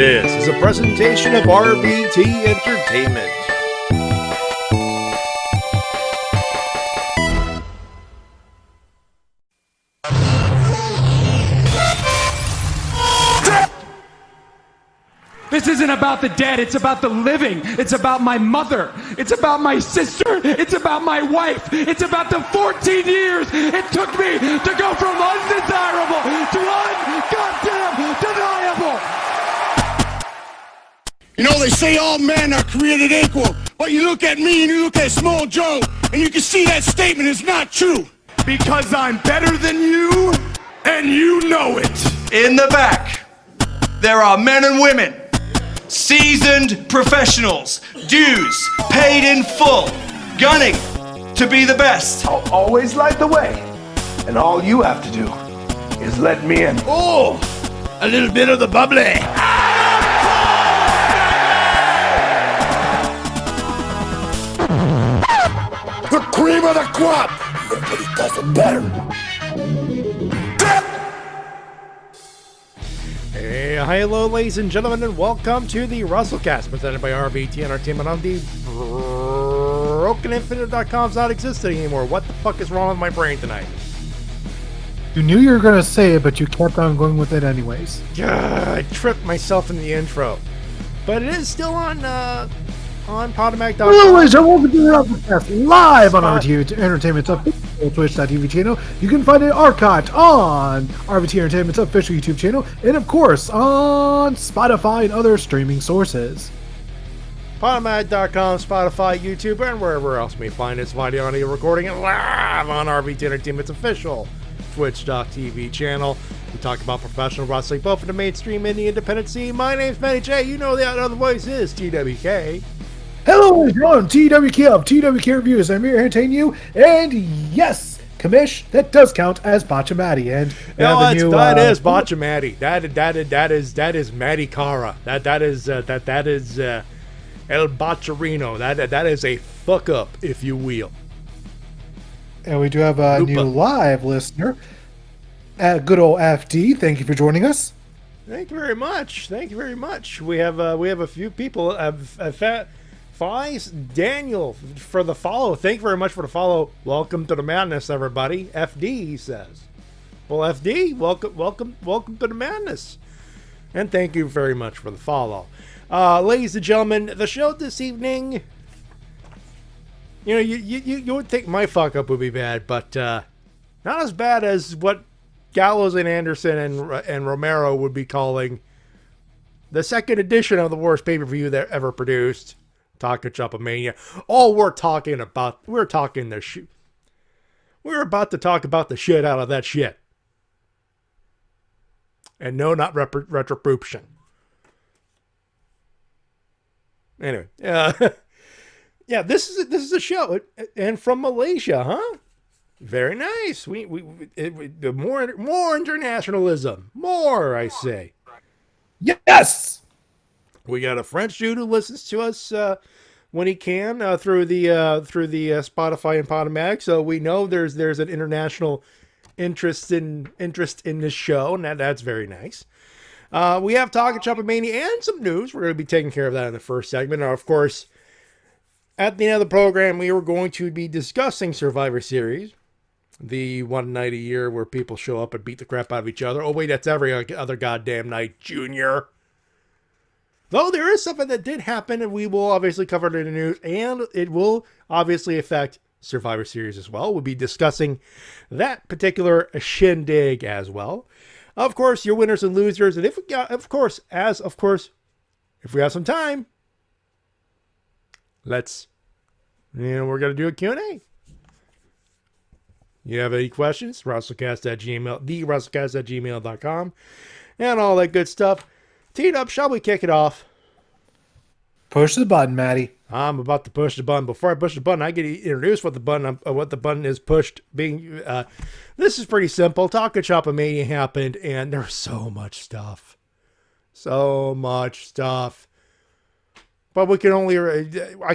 This is a presentation of RVT Entertainment. This isn't about the dead, it's about the living. It's about my mother. It's about my sister. It's about my wife. It's about the 14 years it took me to go from undesirable to ungoddamn deniable. You know, they say all men are created equal, but you look at me and you look at Small Joe, and you can see that statement is not true. Because I'm better than you, and you know it. In the back, there are men and women, seasoned professionals, dues paid in full, gunning to be the best. I'll always light the way, and all you have to do is let me in. Oh, a little bit of the bubbly. The cream of the crop. Nobody does it better. Hey, hello, ladies and gentlemen, and welcome to the Wrestle Cast, presented by RVT Entertainment on the BrokenInfinite.com's not existing anymore. What the fuck is wrong with my brain tonight? You knew you were going to say it, but you kept on going with it anyways. I tripped myself in the intro. But it is still on Podomac.com. Hello, ladies and welcome to the Wrestle live on RVT Entertainment's official Twitch.tv channel. You can find it archived on RVT Entertainment's official YouTube channel, and of course on Spotify and other streaming sources. Podomac.com, Spotify, YouTube, and wherever else you may find this video audio recording it live on RVT Entertainment's official Twitch.tv channel. We talk about professional wrestling, both in the mainstream and the independent scene. My name's Matty Jay. You know that other voice is TWK. Hello, everyone. TWK of TWK Reviews. I'm here to entertain you. And yes, Commish, that does count as Matty. And that is Matty. That is Matty Cara. That is El Bacharino. That is a fuck up, if you will. And we do have a new live listener, good old FD. Thank you for joining us. Thank you very much. Thank you very much. We have a few people. Fies Daniel for the follow. Thank you very much for the follow. Welcome to the madness, everybody. FD, he says. Well, FD, welcome to the madness. And thank you very much for the follow. Ladies and gentlemen, the show this evening. You know, you would think my fuck up would be bad, but not as bad as what Gallows and Anderson and Romero would be calling the second edition of the worst pay-per-view that ever produced, Shop-A-Mania. All we're about to talk about the shit out of that shit. And no, not retribution. Anyway, yeah, this is a show, and from Malaysia, huh? Very nice. The more internationalism, more I say. Yes. We got a French dude who listens to us when he can through the Spotify and Podomac, so we know there's an international interest in this show, and that's very nice. We have talk Shop-A-Mania and some news. We're going to be taking care of that in the first segment. Now, of course, at the end of the program, we were going to be discussing Survivor Series, the one night a year where people show up and beat the crap out of each other. Oh, wait, that's every other goddamn night, Junior. Though there is something that did happen, and we will obviously cover it in the news, and it will obviously affect Survivor Series as well. We'll be discussing that particular shindig as well. Of course, your winners and losers, and if we have some time, we're going to do a Q&A. You have any questions? WrestleCast@gmail.com, and all that good stuff. Teed up, shall we kick it off? Push the button, Matty. I'm about to push the button. Before I push the button, I get to introduce what the button is pushed. This is pretty simple. Talk Shop-A-Mania happened, and there's so much stuff. But I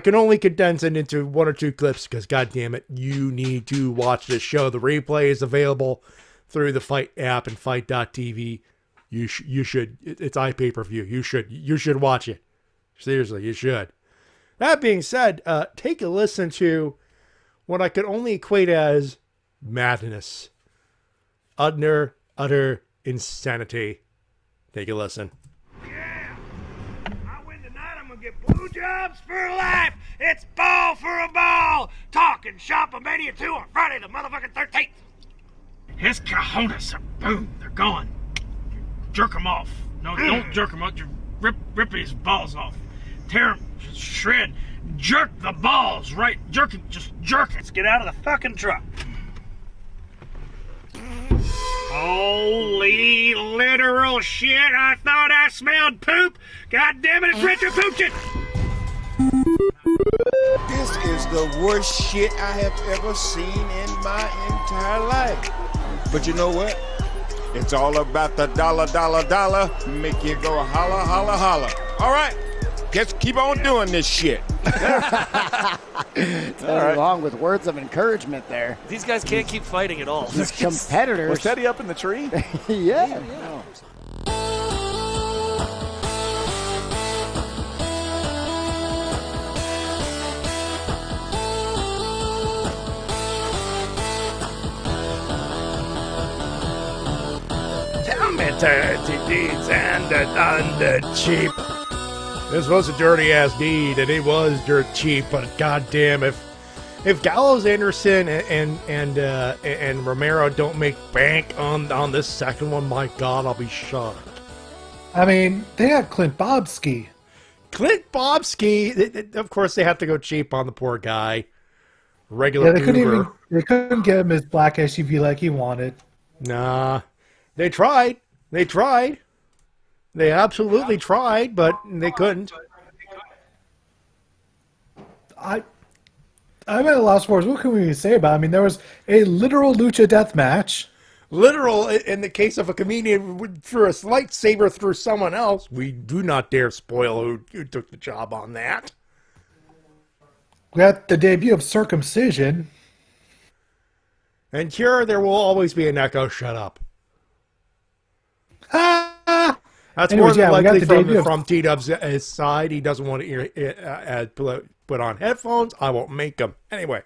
can only condense it into one or two clips because, God damn it, you need to watch this show. The replay is available through the Fight app and Fight.tv. You should. It's iPay-per-view. You should watch it. Seriously, you should. That being said, take a listen to what I could only equate as madness. Utter insanity. Take a listen. Yeah! I win tonight, I'm gonna get blowjobs for life! It's ball for a ball! Talking Shop-A-Mania 2 on Friday the motherfucking 13th! His cojones are boom, they're gone. Jerk them off. No, don't jerk them off, you're ripping his balls off. Tear them, just shred. Jerk the balls, right? Jerk it, just jerk it. Let's get out of the fucking truck. Holy literal shit, I thought I smelled poop. God damn it, it's Richard Poochin. This is the worst shit I have ever seen in my entire life. But you know what? It's all about the dollar, make you go holla, holla, holla. All right, just keep on doing this shit. Nothing wrong with words of encouragement there. These guys can't keep fighting at all. These competitors. Was Teddy up in the tree? Yeah. Tell me dirty deeds and the cheap. This was a dirty ass deed, and it was dirt cheap. But goddamn, if Gallows, Anderson, and Romero don't make bank on this second one, my God, I'll be shocked. I mean, they had Clint Bobski. Clint Bobski, of course, they have to go cheap on the poor guy. Regular Yeah, they Uber. couldn't get him his black SUV like he wanted. Nah, they tried. They absolutely tried, but they couldn't. I'm at a loss for words. What can we say about it? I mean, there was a literal lucha death match. Literal, in the case of a comedian who threw a lightsaber through someone else. We do not dare spoil who took the job on that. We got the debut of Circumcision. And here, there will always be an echo. Shut up. That's Anyways, more than we got likely the debut from T-Dub's side. He doesn't want to put on headphones. I won't make him. Anyway.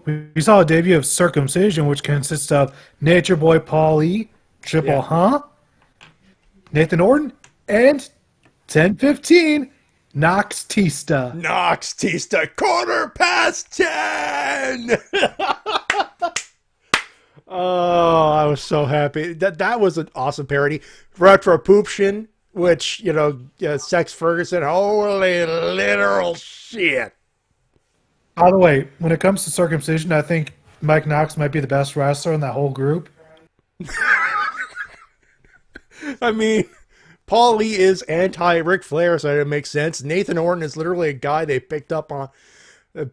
We saw a debut of Circumcision, which consists of Nature Boy Paulie, Triple Nathan Orton, and 1015 Nox Tista. Nox Tista, 10:15. Oh, I was so happy. That was an awesome parody. Retro Pooption, which, Sex Ferguson, holy literal shit. By the way, when it comes to Circumcision, I think Mike Knox might be the best wrestler in that whole group. I mean, Paul Lee is anti-Ric Flair, so it makes sense. Nathan Orton is literally a guy they picked up on,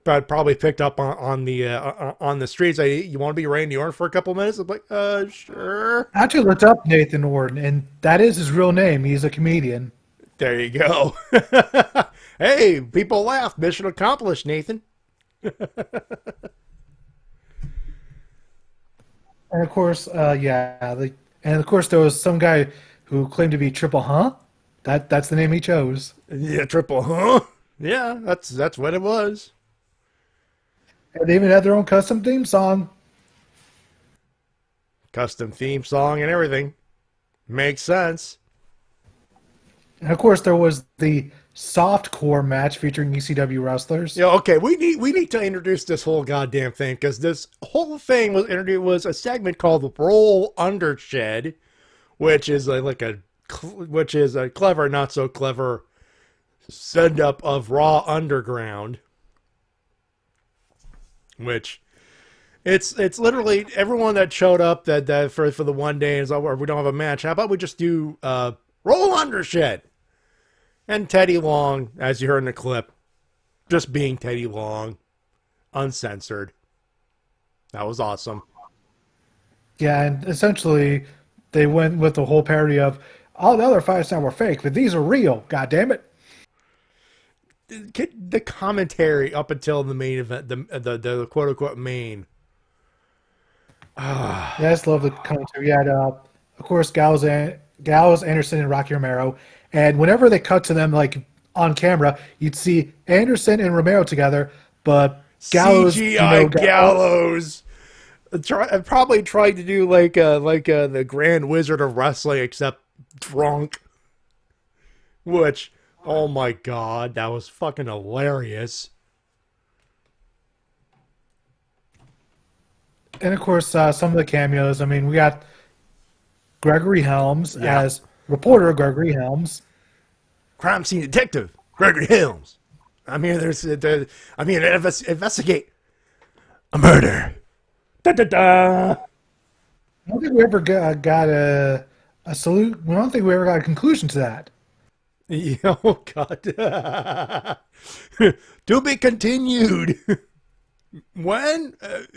probably picked up on the streets. You want to be Randy Orton for a couple minutes? I'm like, sure. I actually looked up Nathan Orton, and that is his real name. He's a comedian. There you go. Hey, people laughed. Mission accomplished, Nathan. And of course, and of course there was some guy who claimed to be Triple That's the name he chose. Yeah, Triple Yeah, that's what it was. And they even had their own custom theme song. Custom theme song and everything. Makes sense. And of course, there was the softcore match featuring ECW wrestlers. Yeah, okay. We need to introduce this whole goddamn thing, because this whole thing was a segment called the Roll Undershed, which is a clever, not so clever send up of Raw Underground. Which it's literally everyone that showed up that for the one day is, we don't have a match. How about we just do Roll Undershed? And Teddy Long, as you heard in the clip, just being Teddy Long, uncensored. That was awesome. Yeah, and essentially they went with the whole parody of all the other fights now were fake, but these are real. God damn it! The commentary up until the main event, the quote unquote main. Yeah, I just love the commentary. You had, of course, Gallows, Anderson, and Rocky Romero. And whenever they cut to them, like on camera, you'd see Anderson and Romero together, but Gallows, CGI Gallows. I probably tried to do like the Grand Wizard of Wrestling, except drunk. Which, oh my god, that was fucking hilarious. And of course, some of the cameos. I mean, we got Gregory Helms as reporter Gregory Helms. Crime scene detective Gregory Helms. I'm here. I'm here to investigate a murder. Da, da, da. I don't think we ever got a salute. I don't think we ever got a conclusion to that. Oh god. To be continued. When?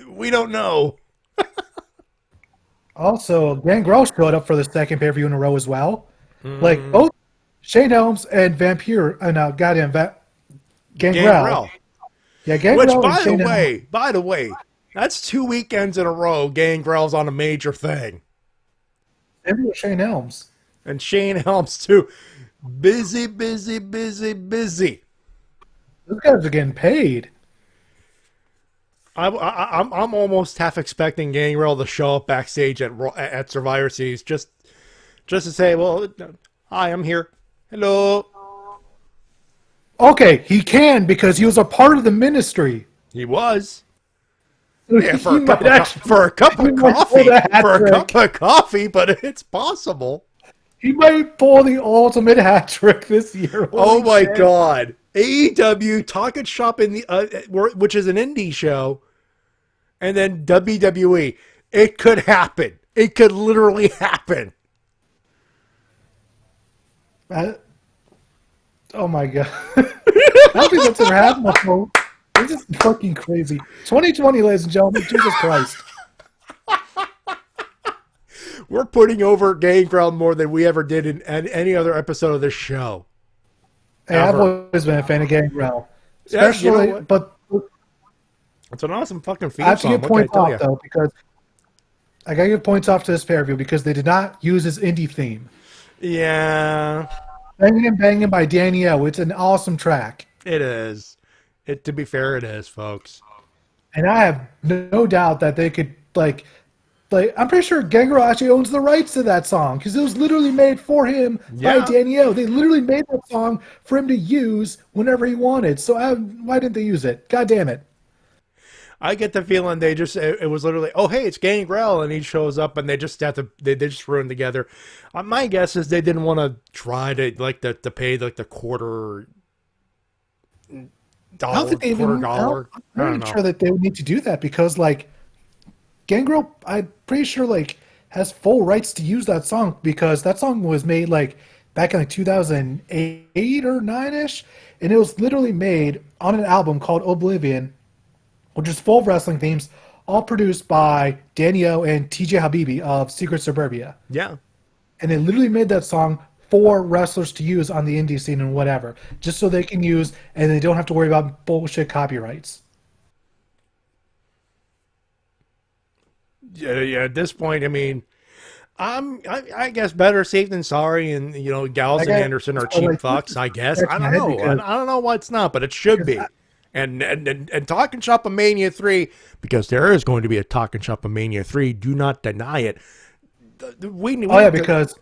We don't know. Also, Gangrel showed up for the second pay-per-view in a row as well. Like both Shane Helms and Vampire, Gangrel. Yeah, Gangrel. Which, by the way, that's 2 weekends in a row. Gangrel's on a major thing, Maybe with Shane Helms. and Shane Helms too. Busy. Those guys are getting paid. I'm almost half expecting Gangrel to show up backstage at Survivor Series just to say, well, hi, I'm here. Hello. Okay, he can because he was a part of the ministry. He was. So Yeah, for he a cup might of for a cup he of might coffee. pull that hat For a trick. cup of coffee, but it's possible. He might pull the ultimate hat trick this year. Oh Holy my shit. god. AEW Talking Shop in the which is an indie show, and then WWE. It could happen. It could literally happen. Oh my god. I don't think that's ever happened before. This is fucking crazy. 2020, ladies and gentlemen. Jesus Christ. We're putting over Gangrel more than we ever did in any other episode of this show. Hey, I've Ever. always been a fan of Gangrel. Yeah, Especially, you know what? but It's an awesome fucking theme I have to song. give What can I points tell off, you? though, because I gotta give points off to this pay-per-view because they did not use his indie theme. Yeah, Banging and Banging by Danielle. It's an awesome track. it is. To be fair, it is, folks. And I have no doubt that they could, like I'm pretty sure Gangrel actually owns the rights to that song because it was literally made for him by Yeah. Danielle. They literally made that song for him to use whenever he wanted. So why didn't they use it? God damn it. I get the feeling they just it was literally, oh hey, it's Gangrel, and he shows up, and they just have to they just threw him together. My guess is they didn't want to try to to pay like the quarter I dollar, don't think they even. $2 I'm I don't not know. sure that they would need to do that because, like, Gangrel, I'm pretty sure, like, has full rights to use that song because that song was made, like, back in, like, 2008 or 9-ish, and it was literally made on an album called Oblivion, which is full of wrestling themes, all produced by Danielle and TJ Habibi of Secret Suburbia. Yeah. And they literally made that song for wrestlers to use on the indie scene and whatever, just so they can use and they don't have to worry about bullshit copyrights. Yeah, at this point, I mean, I guess better safe than sorry, and Gallows and guess- Anderson are so, cheap like, fucks. I guess that's I my don't head know. because- I don't know why it's not, but it should be. And Talking Shop-A-Mania 3, because there is going to be a Talking Shop-A-Mania 3. Do not deny it. Because.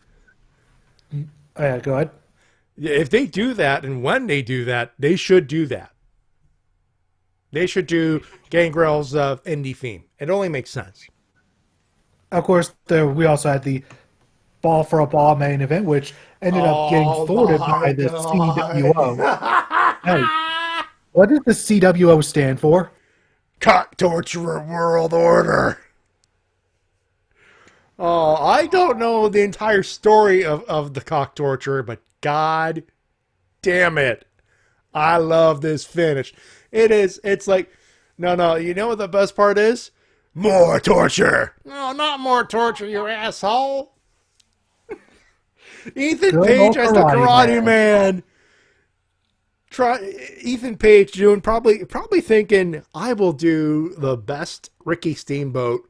Oh, yeah, go ahead. If they do that, and when they do that, they should do that. They should do Gangrel's indie theme. It only makes sense. Of course, we also had the Ball for a Ball main event, which ended up getting thwarted by the CWO. Hey, what does the CWO stand for? Cock Torturer World Order. Oh, I don't know the entire story of the Cock Torturer, but god damn it. I love this finish. It's like, no, you know what the best part is? More torture. No, not more torture, you asshole. Ethan Good Page old as the Karate Karate Man. Ethan Page doing probably thinking, I will do the best Ricky Steamboat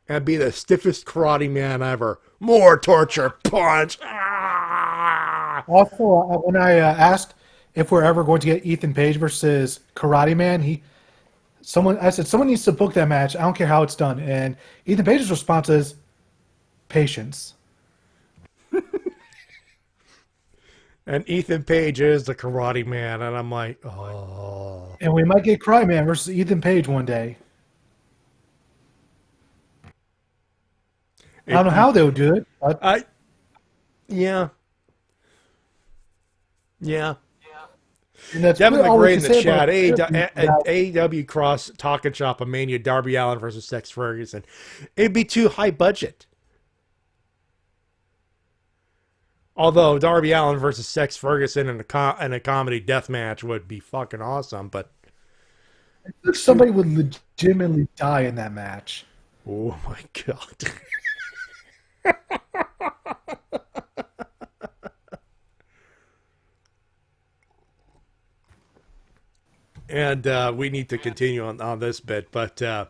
and be the stiffest karate man ever. More torture, punch. Ah! Also, when I asked if we're ever going to get Ethan Page versus Karate Man, I said someone needs to book that match. I don't care how it's done. And Ethan Page's response is patience. And Ethan Page is the karate man, and I'm like, oh. And we might get Karate Man versus Ethan Page one day. I don't know how they would do it, but yeah. and that's Devin all we McGray in can the say about chat, it. AEW Cross Talking Shop-A-Mania, Darby Allin versus Sex Ferguson. It'd be too high budget. Although Darby Allin versus Sex Ferguson in a comedy death match would be fucking awesome, but Somebody would legitimately die in that match. oh my god. And we need to continue on this bit, but I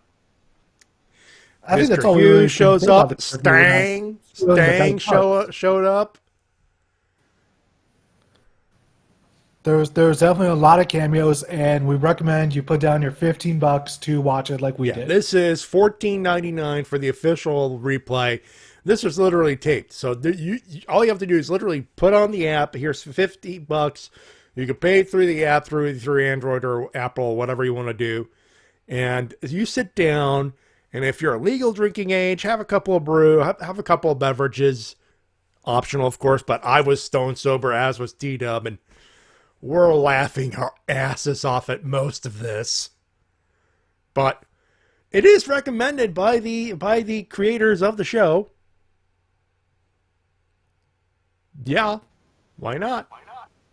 think that's Mr. all we really Hughes shows can say about up. this. Stang showed up. There's definitely a lot of cameos, and we recommend you put down your $15 to watch it like we did. This is $14.99 for the official replay. This was literally taped, so all you have to do is literally put on the app. Here's $50. You can pay through the app, through Android or Apple, whatever you want to do. And you sit down, and if you're a legal drinking age, have a couple of brew, have a couple of beverages. Optional, of course, but I was stone sober, as was T-Dub, and we're laughing our asses off at most of this. But it is recommended by the creators of the show. Yeah, why not?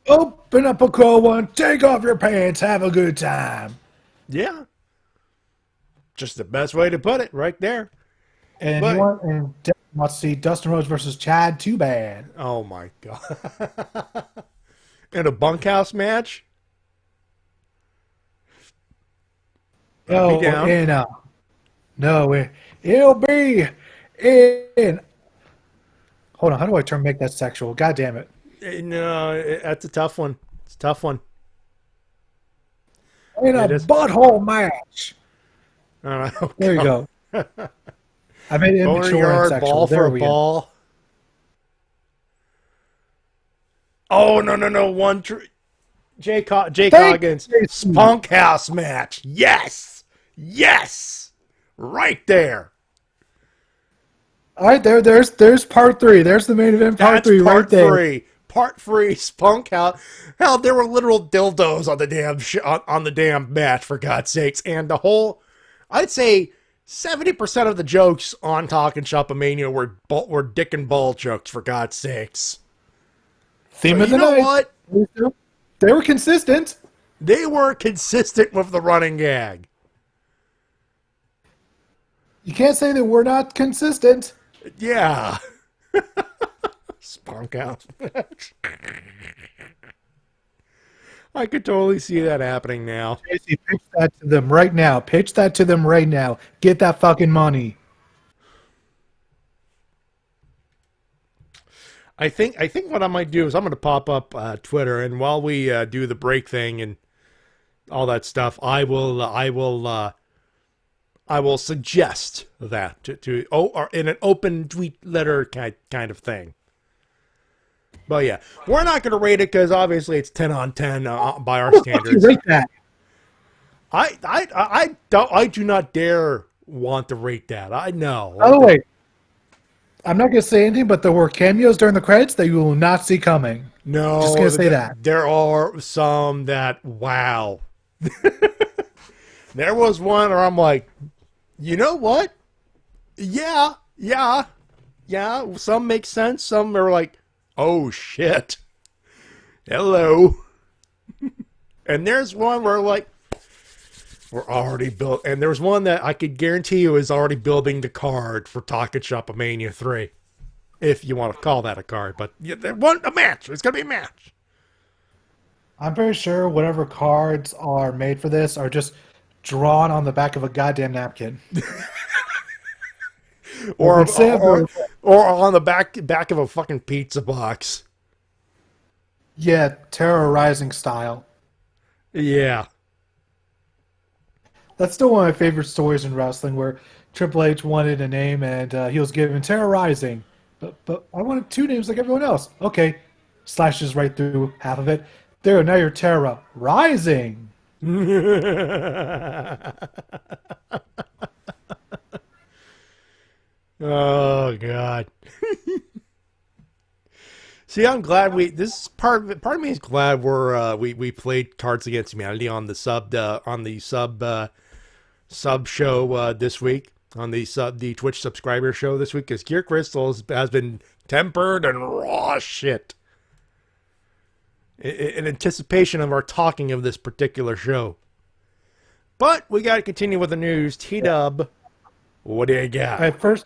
Open up a cold one, take off your pants, have a good time. Yeah. Just the best way to put it, right there. And But- you want to see Dustin Rhodes versus Chad Too Bad. Oh my god. In a bunkhouse match? No, Be down. it'll be in. Hold on, how do I make that sexual? God damn it! No, that's a tough one. It's a tough one. In a It is. butthole match. All right, There you go. I made it immature and Boneyard, sexual. ball There for a we go. ball. Oh, no. Jay Coggins, Spunk House match. Yes. Right there. All right, there's part 3. There's the main event part That's 3 right part there. 3. Part 3, Spunk House. Hell, there were literal dildos on the damn on the damn match, for God's sakes. And the whole, I'd say 70% of the jokes on Talking Shop-A-Mania were dick and ball jokes, for God's sakes. Theme So of the you know night. what? They were consistent. They were consistent with the running gag. You can't say that we're not consistent. Yeah. Spunk House match. I could totally see that happening now. Casey, pitch that to them right now. Pitch that to them right now. Get that fucking money. I think what I might do is I'm going to pop up Twitter, and while we do the break thing and all that stuff, I will suggest that to or in an open tweet letter kind of thing. But yeah, we're not going to rate it because obviously it's 10 on 10 by our standards. Rate that. I do not dare want to rate that. I know. By the way, I'm not going to say anything, but there were cameos during the credits that you will not see coming. No, Just going to say that. There are some that, wow. There was one where I'm like, you know what? Yeah. Some make sense. Some are like, oh shit. Hello. And there's one where like, we're already built. And there's one that I could guarantee you is already building the card for Talking Shop-A-Mania 3. If you want to call that a card. But yeah, they want a match. It's going to be a match. I'm pretty sure whatever cards are made for this are just drawn on the back of a goddamn napkin. or, Sam or on the back of a fucking pizza box. Yeah, terrorizing style. Yeah. That's still one of my favorite stories in wrestling, where Triple H wanted a name and he was given terrorizing, but I wanted two names like everyone else. Okay, slashes right through half of it. There, now you're terrorizing. Oh God. See, I'm glad this is part of me is glad we played Cards Against Humanity on the sub show this week, on the Twitch subscriber show this week, because Gear Crystals has been tempered and raw shit in anticipation of our talking of this particular show. But we got to continue with the news. T-Dub, what do you got? All right, first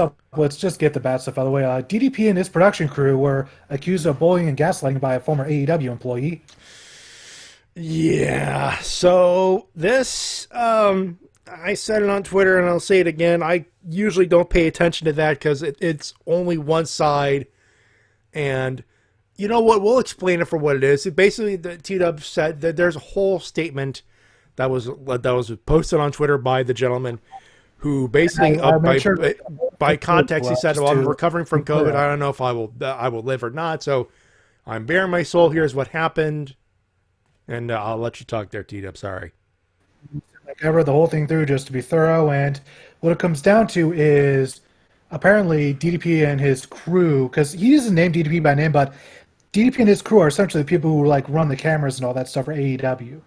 up, let's just get the bad stuff out of the way. DDP and his production crew were accused of bullying and gaslighting by a former AEW employee. Yeah, so this, I said it on Twitter and I'll say it again. I usually don't pay attention to that because it's only one side. And you know what? We'll explain it for what it is. Basically, the T-Dub said that there's a whole statement that was posted on Twitter by the gentleman who basically, by context, he said, "Well, I'm recovering from COVID. I don't know if I will live or not. So I'm bearing my soul. Here's what happened." And I'll let you talk there, T-Dub. Sorry. I read the whole thing through just to be thorough, and what it comes down to is apparently DDP and his crew, because he doesn't name DDP by name, but DDP and his crew are essentially the people who like run the cameras and all that stuff for AEW.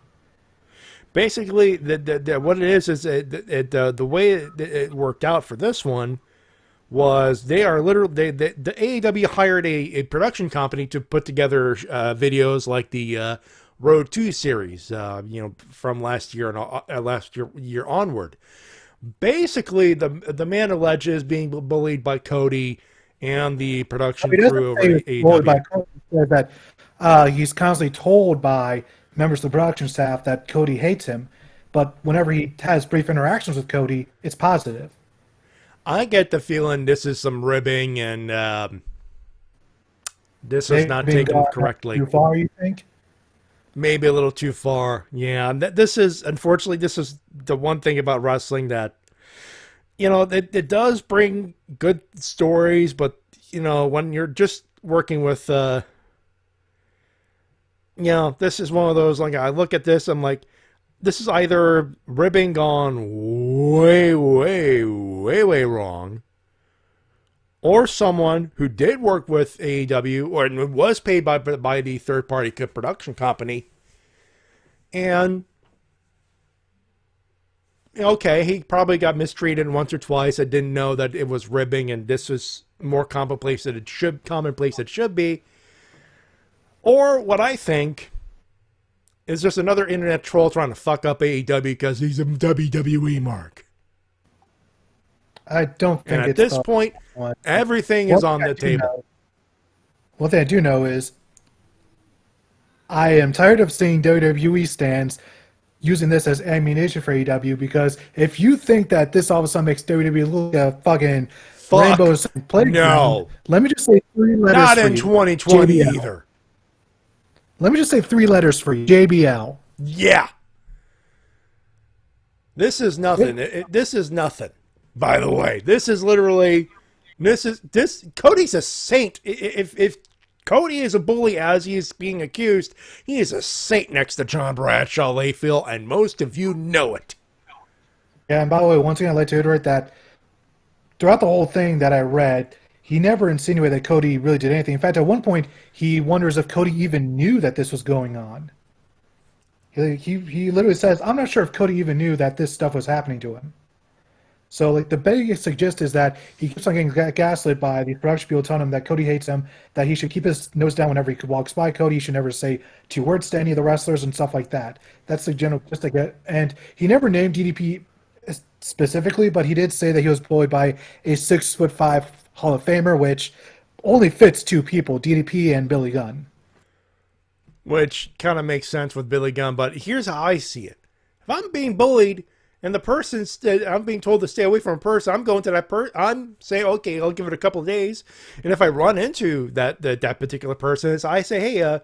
Basically, what it is the way it worked out for this one was they are literally the AEW hired a production company to put together videos like the Road 2 series, from last year and year onward. Basically, the man alleges being bullied by Cody and the production crew over at AEW. By Cody, that he's constantly told by members of the production staff that Cody hates him, but whenever he has brief interactions with Cody, it's positive. I get the feeling this is some ribbing and this is not taken correctly. Too far, you think? Maybe a little too far. Yeah, this is the one thing about wrestling that, it does bring good stories, but, when you're just working with, this is one of those, like, I look at this, I'm like, this is either ribbing gone way, way, way, way wrong, or someone who did work with AEW or was paid by the third-party production company, and okay, he probably got mistreated once or twice. I didn't know that it was ribbing, and this was more commonplace than it should be. Or what I think is just another internet troll trying to fuck up AEW because he's a WWE mark. I don't think and at this point, everything is on the table. One thing I do know is I am tired of seeing WWE stands using this as ammunition for AEW, because if you think that this all of a sudden makes WWE look like a fucking rainbows playground, no. Let me just say three letters Not for in you. 2020 JBL. either. Let me just say three letters for you. JBL. Yeah. This is nothing. This is nothing, by the way. This is literally... Cody's a saint. If Cody is a bully as he is being accused, he is a saint next to John Bradshaw Layfield, and most of you know it. Yeah, and by the way, once again, I'd like to iterate that throughout the whole thing that I read, he never insinuated that Cody really did anything. In fact, at one point, he wonders if Cody even knew that this was going on. He literally says, I'm not sure if Cody even knew that this stuff was happening to him. So, like, the biggest suggest is that he keeps on getting gaslit by the production people telling him that Cody hates him, that he should keep his nose down whenever he walks by Cody. He should never say two words to any of the wrestlers and stuff like that. That's the general just to get. And he never named DDP specifically, but he did say that he was bullied by a 6'5" Hall of Famer, which only fits two people, DDP and Billy Gunn. Which kind of makes sense with Billy Gunn, but here's how I see it. If I'm being bullied and the person's, I'm being told to stay away from a person, I'm going to that person, I'm saying, okay, I'll give it a couple of days. And if I run into that particular person, I say, hey, am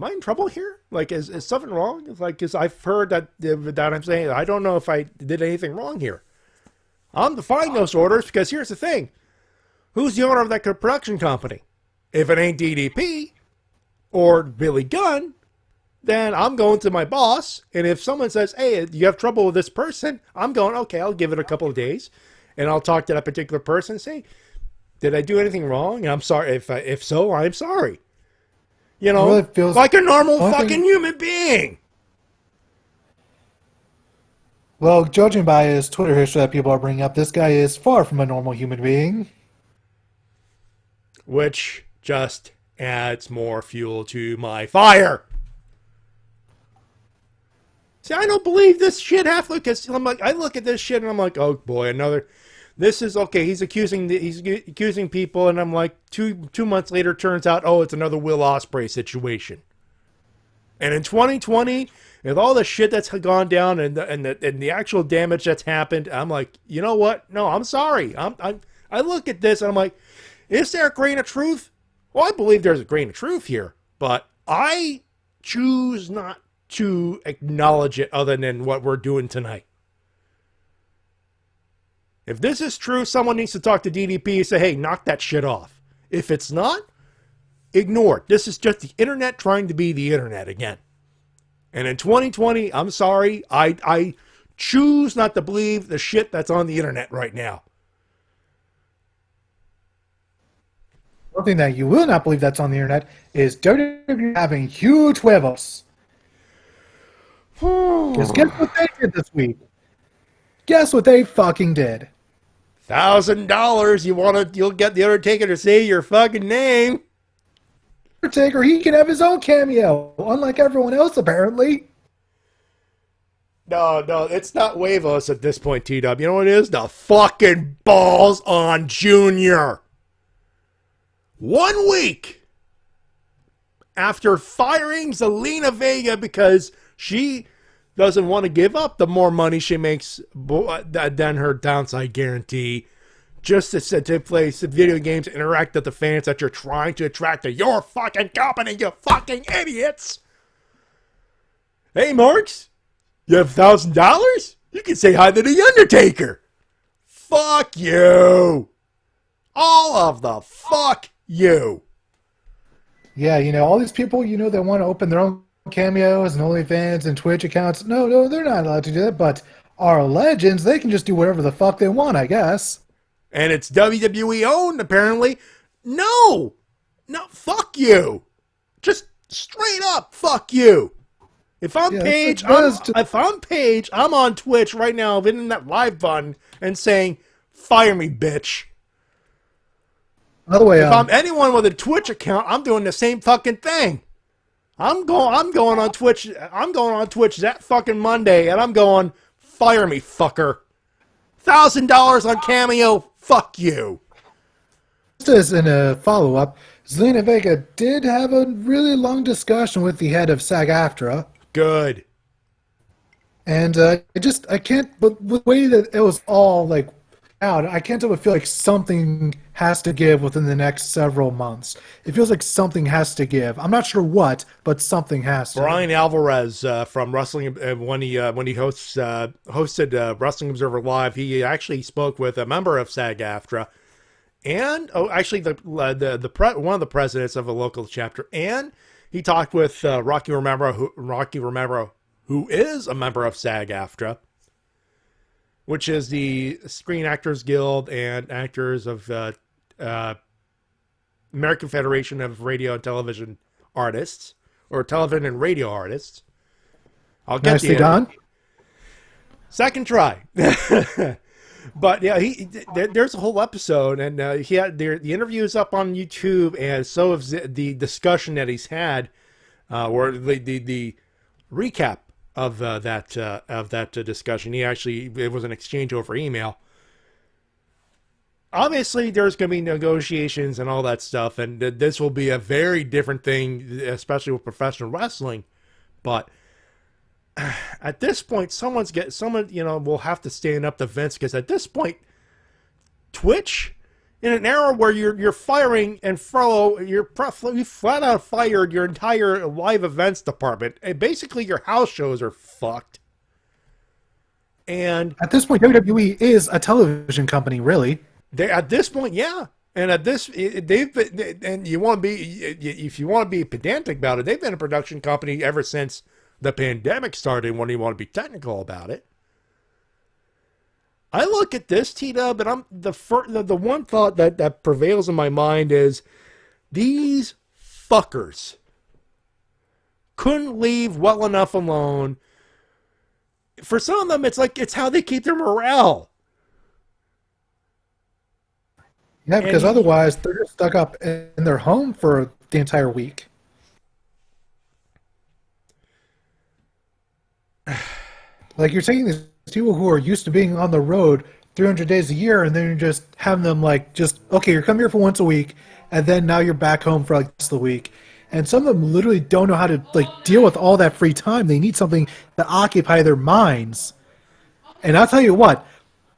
I in trouble here? Like, is something wrong? It's like, because I've heard that I'm saying, I don't know if I did anything wrong here. I'm defying those orders because here's the thing. Who's the owner of that production company? If it ain't DDP or Billy Gunn, then I'm going to my boss, and if someone says, hey, you have trouble with this person, I'm going, okay, I'll give it a couple of days, and I'll talk to that particular person and say, did I do anything wrong? And I'm sorry. If so, I'm sorry. You know, really feels like a normal fucking human being. Well, judging by his Twitter history that people are bringing up, this guy is far from a normal human being. Which just adds more fuel to my fire. See, I don't believe this shit half. Because I'm like, I look at this shit and I'm like, oh boy, another. This is okay. He's accusing people, and I'm like, two months later, turns out, oh, it's another Will Ospreay situation. And in 2020, with all the shit that's gone down and the actual damage that's happened, I'm like, you know what? No, I'm sorry. I look at this and I'm like, is there a grain of truth? Well, I believe there's a grain of truth here, but I choose not to acknowledge it other than what we're doing tonight. If this is true, someone needs to talk to DDP and say, hey, knock that shit off. If it's not, ignore it. This is just the internet trying to be the internet again. And in 2020, I'm sorry, I choose not to believe the shit that's on the internet right now. One thing that you will not believe that's on the internet is WWE having huge huevos. Because guess what they did this week? Guess what they fucking did? $1,000. You'll get the Undertaker to say your fucking name. Undertaker, he can have his own cameo, unlike everyone else apparently. No, it's not huevos at this point, TW. You know what it is? The fucking balls on Junior. 1 week after firing Zelina Vega because she doesn't want to give up the more money she makes than her downside guarantee just to play some video games, interact with the fans that you're trying to attract to your fucking company, you fucking idiots. Hey, Marks, you have $1,000? You can say hi to the Undertaker. Fuck you. All of the fuck you. Yeah, all these people, that want to open their own cameos and OnlyFans and Twitch accounts. No, they're not allowed to do that, but our legends, they can just do whatever the fuck they want, I guess. And it's WWE owned, apparently. No, fuck you. Just straight up, fuck you. If I'm Paige, I'm on Twitch right now, hitting that live button and saying, fire me, bitch. By the way, if I'm anyone with a Twitch account, I'm doing the same fucking thing. I'm going on Twitch. I'm going on Twitch that fucking Monday, and I'm going, fire me, fucker. $1,000 on Cameo. Fuck you. Just as in a follow-up, Zelina Vega did have a really long discussion with the head of SAG-AFTRA. Good. And I can't, but with the way that it was all out, I can't help but feel like something has to give within the next several months. It feels like something has to give. I'm not sure what, but something has to. Brian Alvarez from Wrestling, when he hosted Wrestling Observer Live, he actually spoke with a member of SAG-AFTRA, and actually one of the presidents of a local chapter, and he talked with Rocky Romero, who is a member of SAG-AFTRA, which is the Screen Actors Guild and Actors of American Federation of Radio and Television Artists, or Television and Radio Artists. I'll get Nicely done. Second try. But yeah, there's a whole episode, and he had the interview is up on YouTube, and so is the discussion that he's had, or the recap of that discussion. It was an exchange over email. Obviously, there's going to be negotiations and all that stuff, and this will be a very different thing, especially with professional wrestling. But at this point, someone will have to stand up to Vince, because at this point, Twitch, in an era where you're firing and you flat out fired your entire live events department, and basically your house shows are fucked. And at this point, WWE is a television company, really. At this point, yeah. And at this, and you want to be, if you want to be pedantic about it, they've been a production company ever since the pandemic started. When you want to be technical about it, I look at this, T-Dub, and the one thought that prevails in my mind is these fuckers couldn't leave well enough alone. For some of them, it's how they keep their morale. Yeah, because otherwise they're just stuck up in their home for the entire week. Like, you're taking these people who are used to being on the road 300 days a year, and then you're just having them okay, you're coming here for once a week, and then now you're back home for the rest of the week. And some of them literally don't know how to deal with all that free time. They need something to occupy their minds. And I'll tell you what,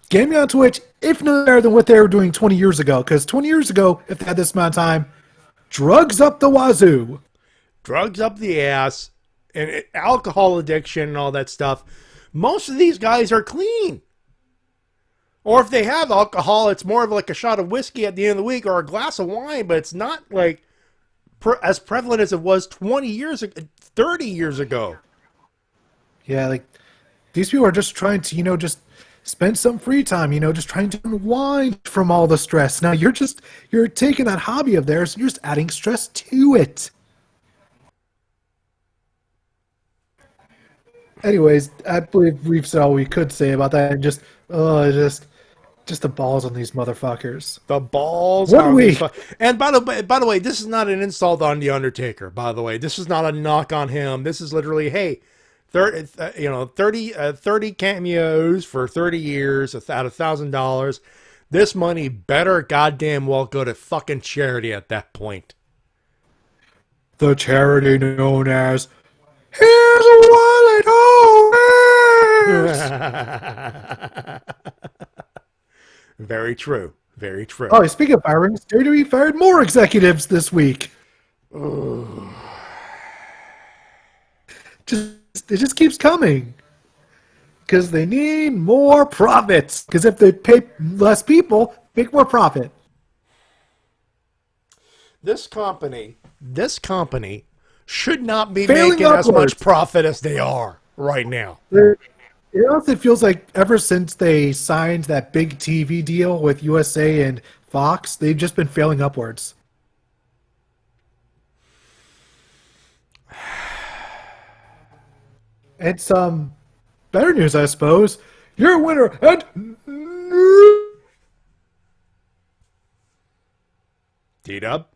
gaming on Twitch, if no better than what they were doing 20 years ago. Because 20 years ago, if they had this amount of time, drugs up the wazoo. Drugs up the ass, and alcohol addiction and all that stuff. Most of these guys are clean. Or if they have alcohol, it's more of like a shot of whiskey at the end of the week or a glass of wine, but it's not as prevalent as it was 20 years ago, 30 years ago. Yeah, these people are just trying to, just spend some free time, just trying to unwind from all the stress. Now you're taking that hobby of theirs and you're just adding stress to it. Anyways, I believe we've said all we could say about that, and just the balls on these motherfuckers. The balls. And by the way, this is not an insult on the Undertaker. By the way, this is not a knock on him. This is literally, hey, 30 cameos for 30 years at $1,000. This money better goddamn well go to fucking charity at that point. The charity known as Here's What It Always. Very true. Very true. Oh, speaking of firings, WWE fired more executives this week. It just keeps coming. Because they need more profits. Because if they pay less people, make more profit. This company should not be Failing making upwards. as much profit as they are right now. It honestly feels like ever since they signed that big TV deal with USA and Fox, they've just been failing upwards. And some better news, I suppose. You're a winner and T-Dub?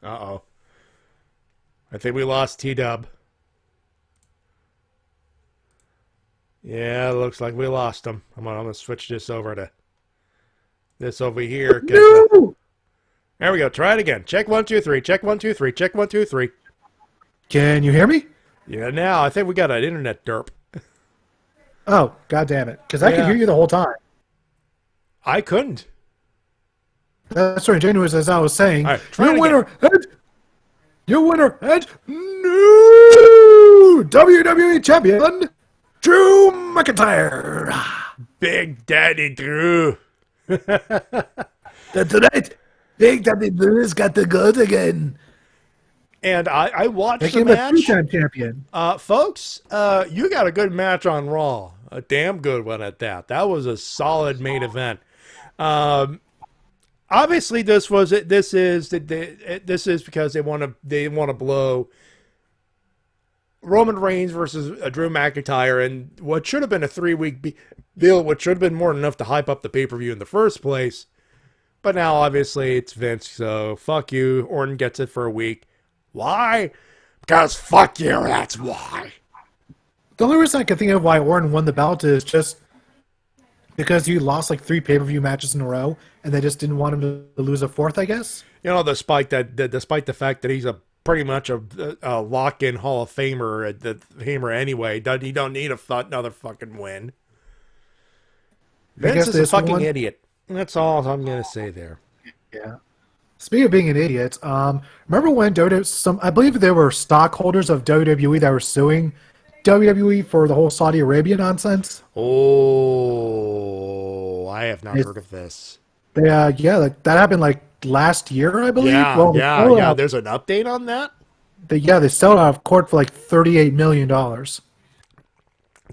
Uh-oh. I think we lost T-Dub. Yeah, it looks like we lost him. I'm gonna switch this over to this over here. No! There we go. Try it again. Check 1 2 3. Check 1 2 3. Check 1 2 3. Can you hear me? Yeah, now I think we got an internet derp. Oh, god damn it. Because I could hear you the whole time. I couldn't. That's right, anyways, as I was saying, right, try your winner and new WWE champion, Drew McIntyre. Big Daddy Drew. That's right. Big Daddy Drew's got the gold again. And I watched Making the match. him a three-time champion. Folks, you got a good match on Raw. A damn good one at that. That was a solid main event. Obviously, this is because they want to blow Roman Reigns versus Drew McIntyre, and what should have been a 3-week deal, which should have been more than enough to hype up the pay-per-view in the first place. But now, obviously, it's Vince, so fuck you. Orton gets it for a week. Why? Because fuck you, that's why. The only reason I can think of why Orton won the belt is just because he lost 3 pay-per-view matches in a row, and they just didn't want him to lose a fourth, I guess. Despite the fact that he's a pretty much a lock-in Hall of Famer at the Famer anyway. He don't need another fucking win. Vince is a fucking idiot. That's all I'm gonna say there. Yeah. Speaking of being an idiot, remember when I believe there were stockholders of WWE that were suing WWE for the whole Saudi Arabia nonsense? Oh, I have not heard of this. Yeah, like that happened like last year, I believe. Yeah. There's an update on that. They settled out of court for like $38 million.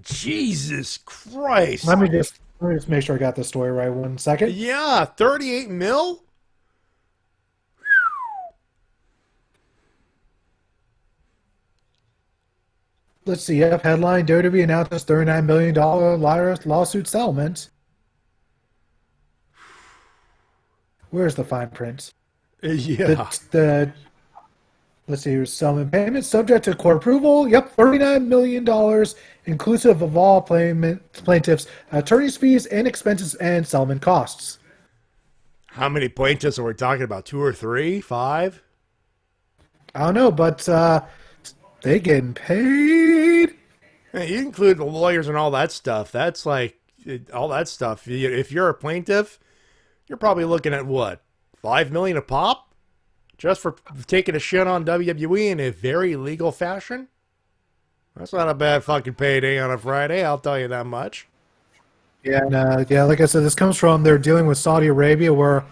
Jesus Christ! Let me just make sure I got the story right. 1 second. Yeah, 38 mil. Let's see. Headline: WWE announces $39 million lawsuit settlement. Where's the fine print? Yeah. Let's see. Settlement payments subject to court approval. Yep, $39 million, inclusive of all plaintiffs' attorneys' fees and expenses and settlement costs. How many plaintiffs are we talking about? 2 or 3? 5? I don't know, but they getting paid. Hey, you include the lawyers and all that stuff. That's like all that stuff. If you're a plaintiff, you're probably looking at what, $5 million a pop, just for taking a shit on WWE in a very legal fashion. That's not a bad fucking payday on a Friday. I'll tell you that much. Yeah, and, like I said, this comes from they're dealing with Saudi Arabia, where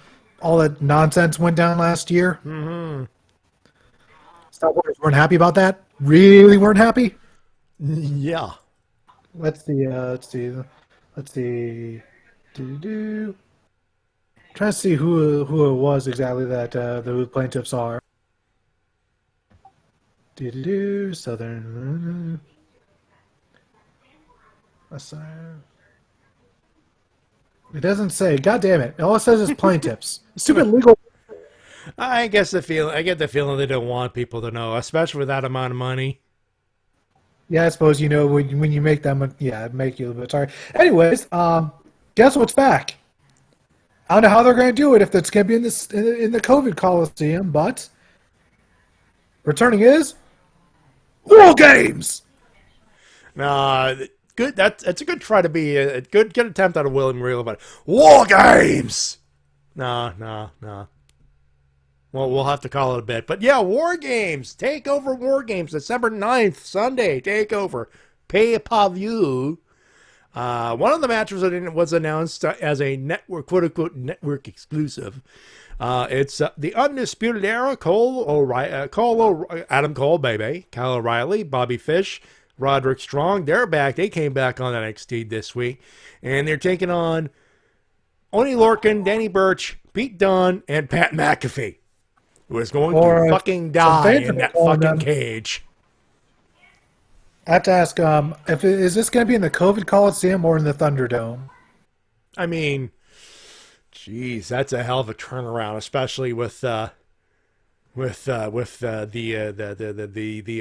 all that nonsense went down last year. Mm-hmm. Stockholders weren't happy about that. Really weren't happy. Yeah. Let's see. Trying to see who it was exactly that the plaintiffs are. Southern. It doesn't say. God damn it! All it says is plaintiffs. Stupid legal. I get the feeling they don't want people to know, especially with that amount of money. Yeah, I suppose when you make them, it make you a little bit sorry. Anyways, guess what's back? I don't know how they're going to do it if it's going to be in the COVID Coliseum, but returning is War Games. Good. That's a good try to be a good attempt at a William Real about it. War Games. No. Well, we'll have to call it a bit. But yeah, War Games. Takeover War Games. December 9th, Sunday. Takeover. Pay-per-view. One of the matches was announced as a network, quote-unquote, network exclusive. It's the Undisputed Era, Adam Cole, baby, Kyle O'Reilly, Bobby Fish, Roderick Strong. They're back. They came back on NXT this week. And they're taking on Oney Lorcan, Danny Burch, Pete Dunne, and Pat McAfee, who is going to fucking die in that fucking cage. I have to ask, is this going to be in the COVID Coliseum or in the Thunderdome? I mean, geez, that's a hell of a turnaround, especially with the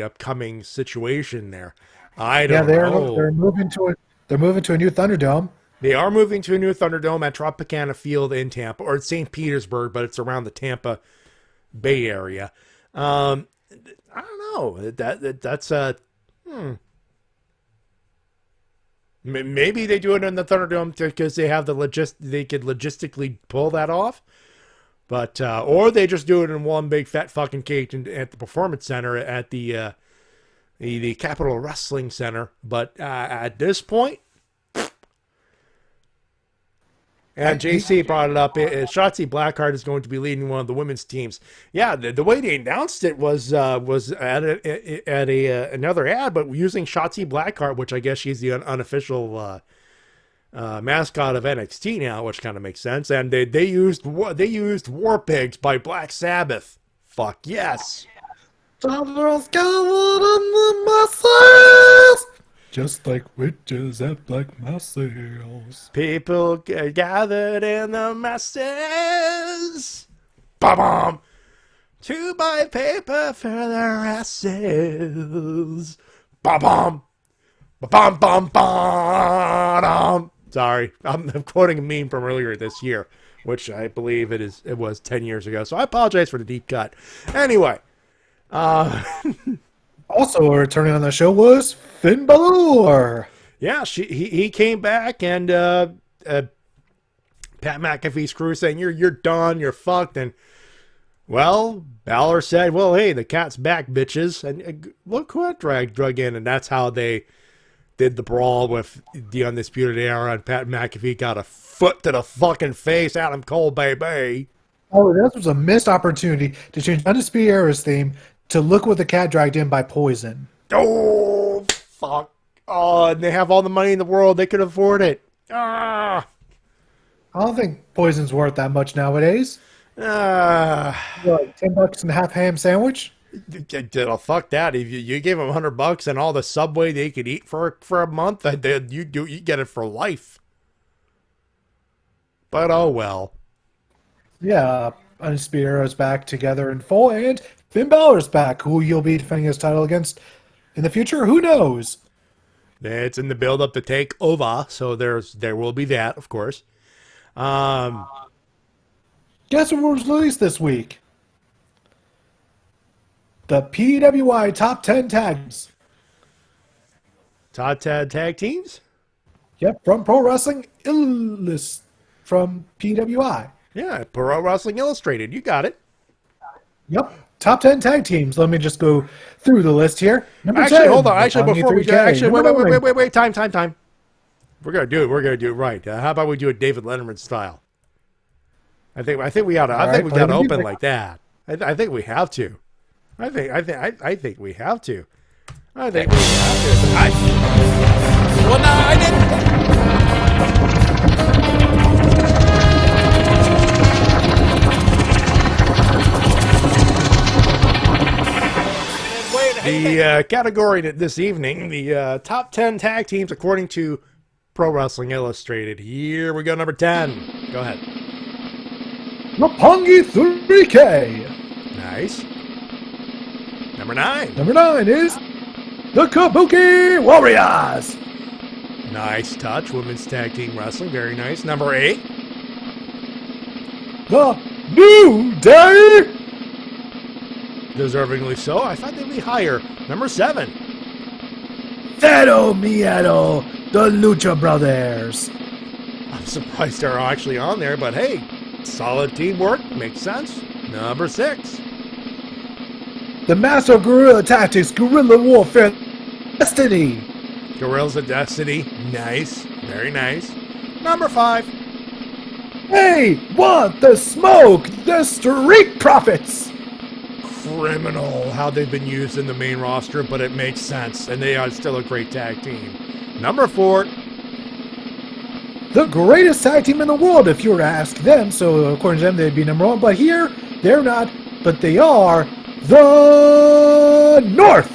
upcoming situation there. I don't know. They're moving to a new Thunderdome. They are moving to a new Thunderdome at Tropicana Field in Tampa, or St. Petersburg, but it's around the Tampa Bay Area. I don't know. That's maybe they do it in the Thunderdome because they have they could logistically pull that off. But or they just do it in one big fat fucking cage at the Performance Center at the Capitol Wrestling Center. But at this point, and JC brought it up. Shotzi Blackheart is going to be leading one of the women's teams. Yeah, the way they announced it was at another ad, but using Shotzi Blackheart, which I guess she's the unofficial mascot of NXT now, which kind of makes sense. And they used War Pigs by Black Sabbath. Fuck yes. Just like witches at black masses. People gathered in the masses. Ba-bum. To buy paper for their asses. Ba-bum. Ba-bum-bum-bum. Sorry, I'm quoting a meme from earlier this year, which I believe it was 10 years ago. So I apologize for the deep cut. Anyway, Also returning on the show was Finn Balor. Yeah, he came back, and Pat McAfee's crew saying you're done, you're fucked, and well, Balor said, well, hey, the cat's back, bitches, and look who that drug in, and that's how they did the brawl with the Undisputed Era, and Pat McAfee got a foot to the fucking face, Adam Cole, baby. Oh, that was a missed opportunity to change Undisputed Era's theme to Look What the Cat Dragged In by Poison. Oh, fuck. Oh, and they have all the money in the world. They could afford it. Ah. I don't think Poison's worth that much nowadays. What, $10 and a half ham sandwich? Fuck that. If you gave them $100 and all the Subway they could eat for a month, you get it for life. But oh well. Yeah, Undisputed Era's back together in full, and Finn Balor's back, who you'll be defending his title against in the future. Who knows? It's in the build up to take over, so there will be that, of course. Guess what was released this week? The PWI Top 10 Tags. Top 10 tag teams? Yep, from Pro Wrestling Illustrated from PWI. Yeah, Pro Wrestling Illustrated. You got it. Yep, top 10 tag teams. Let me just go through the list here. Number Actually, 10, hold on. Actually, before we wait. Time. We're gonna do it right. How about we do it David Letterman style? I think we ought to. I think we got to open like that. I think we have to. I think we have to. Well, no, I didn't. The category this evening, the top 10 tag teams according to Pro Wrestling Illustrated. Here we go, number 10. Go ahead. Roppongi 3K. Nice. Number 9. Number 9 is the Kabuki Warriors. Nice touch. Women's Tag Team Wrestling. Very nice. Number 8. The New Day. Deservingly so. I thought they'd be higher. Number 7. Cero Miedo, the Lucha Brothers. I'm surprised they're actually on there, but hey, solid teamwork. Makes sense. Number 6. The Master of Guerrilla Tactics, Guerrilla Warfare, Destiny. Guerrillas of Destiny. Nice. Very nice. Number 5. Hey, want the smoke? The Street Profits. Criminal how they've been used in the main roster, but it makes sense, and they are still a great tag team. Number 4. The greatest tag team in the world, if you were to ask them. So according to them, they'd be number 1. But here, they're not. But they are the North.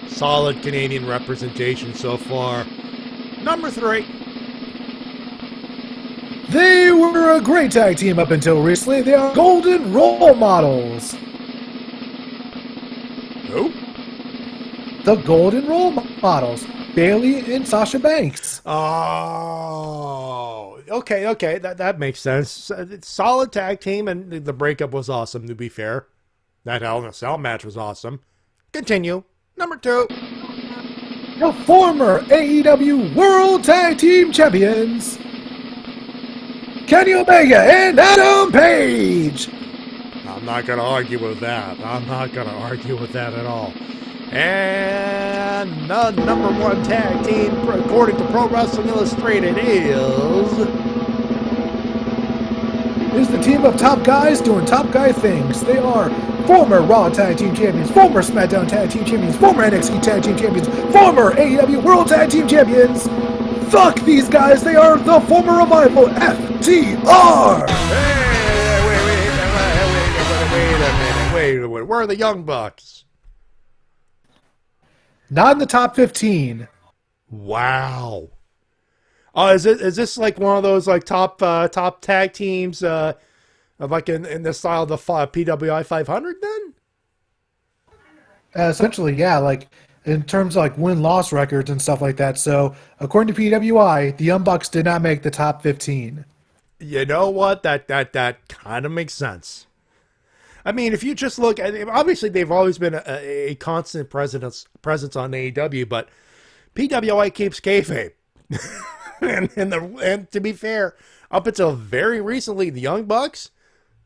Solid Canadian representation so far. Number 3. They were a great tag team up until recently. They are Golden Role Models. Who? The Golden Role Models. Bailey and Sasha Banks. Oh, okay. That makes sense. Solid tag team, and the breakup was awesome, to be fair. That Hell in a Cell match was awesome. Continue. Number 2. The former AEW World Tag Team Champions, Kenny Omega and Adam Page. I'm not going to argue with that. At all. And the number 1 tag team, according to Pro Wrestling Illustrated, is the team of top guys doing top guy things. They are former Raw Tag Team Champions, former SmackDown Tag Team Champions, former NXT Tag Team Champions, former AEW World Tag Team Champions. Fuck these guys, they are the former Revival, FTR! Wait a minute. Where are the Young Bucks? Not in the top 15. Wow. Oh, is this like one of those like top tag teams like in the style of the PWI 500 then? Essentially, yeah, like in terms of like win-loss records and stuff like that. So, according to PWI, the Young Bucks did not make the top 15. You know what? That kind of makes sense. I mean, if you just look at it, obviously they've always been a constant presence on AEW, but PWI keeps kayfabe. and to be fair, up until very recently, the Young Bucks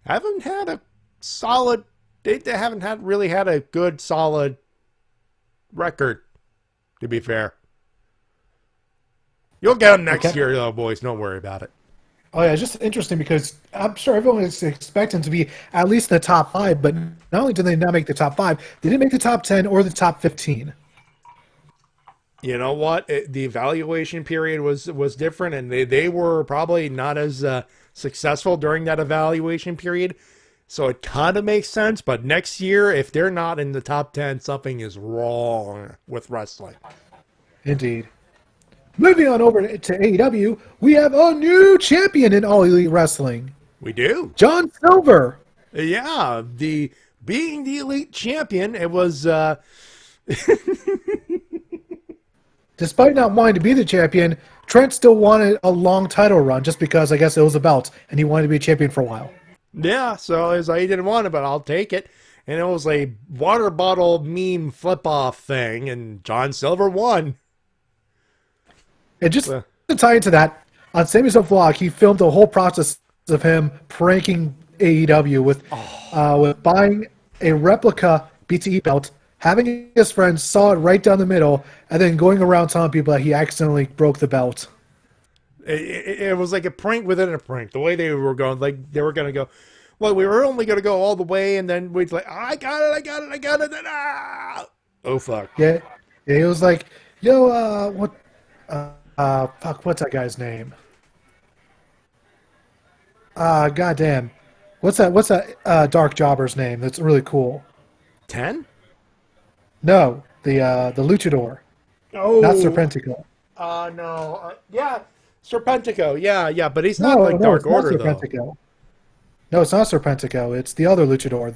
haven't had a solid. They haven't really had a good solid record. To be fair, you'll get them next year, though, boys. Don't worry about it. Oh yeah, it's just interesting because I'm sure everyone is expecting to be at least in the top 5, but not only did they not make the top 5, they didn't make the top 10 or the top 15. You know what? The evaluation period was different, and they were probably not as successful during that evaluation period. So it kind of makes sense. But next year, if they're not in the top 10, something is wrong with wrestling. Indeed. Moving on over to AEW, we have a new champion in All Elite Wrestling. We do. John Silver. Yeah, being the Elite Champion, it was... Despite not wanting to be the champion, Trent still wanted a long title run just because I guess it was a belt, and he wanted to be a champion for a while. Yeah, so he didn't want it, but I'll take it. And it was a water bottle meme flip-off thing, and John Silver won. And just to tie into that, on Sammy's vlog, he filmed the whole process of him pranking AEW with buying a replica BTE belt, having his friends saw it right down the middle, and then going around telling people that he accidentally broke the belt. It was like a prank within a prank. The way they were going, like they were going to go, well, we were only going to go all the way, and then we'd like, I got it, then oh fuck. Yeah, it was like, yo, fuck, what's that guy's name? Goddamn, what's that Dark Jobber's name? That's really cool. 10? No, the Luchador. Oh, not Serpentico. No, yeah, Serpentico. Yeah, but he's not like Dark Order though. No, it's not Serpentico. It's the other Luchador.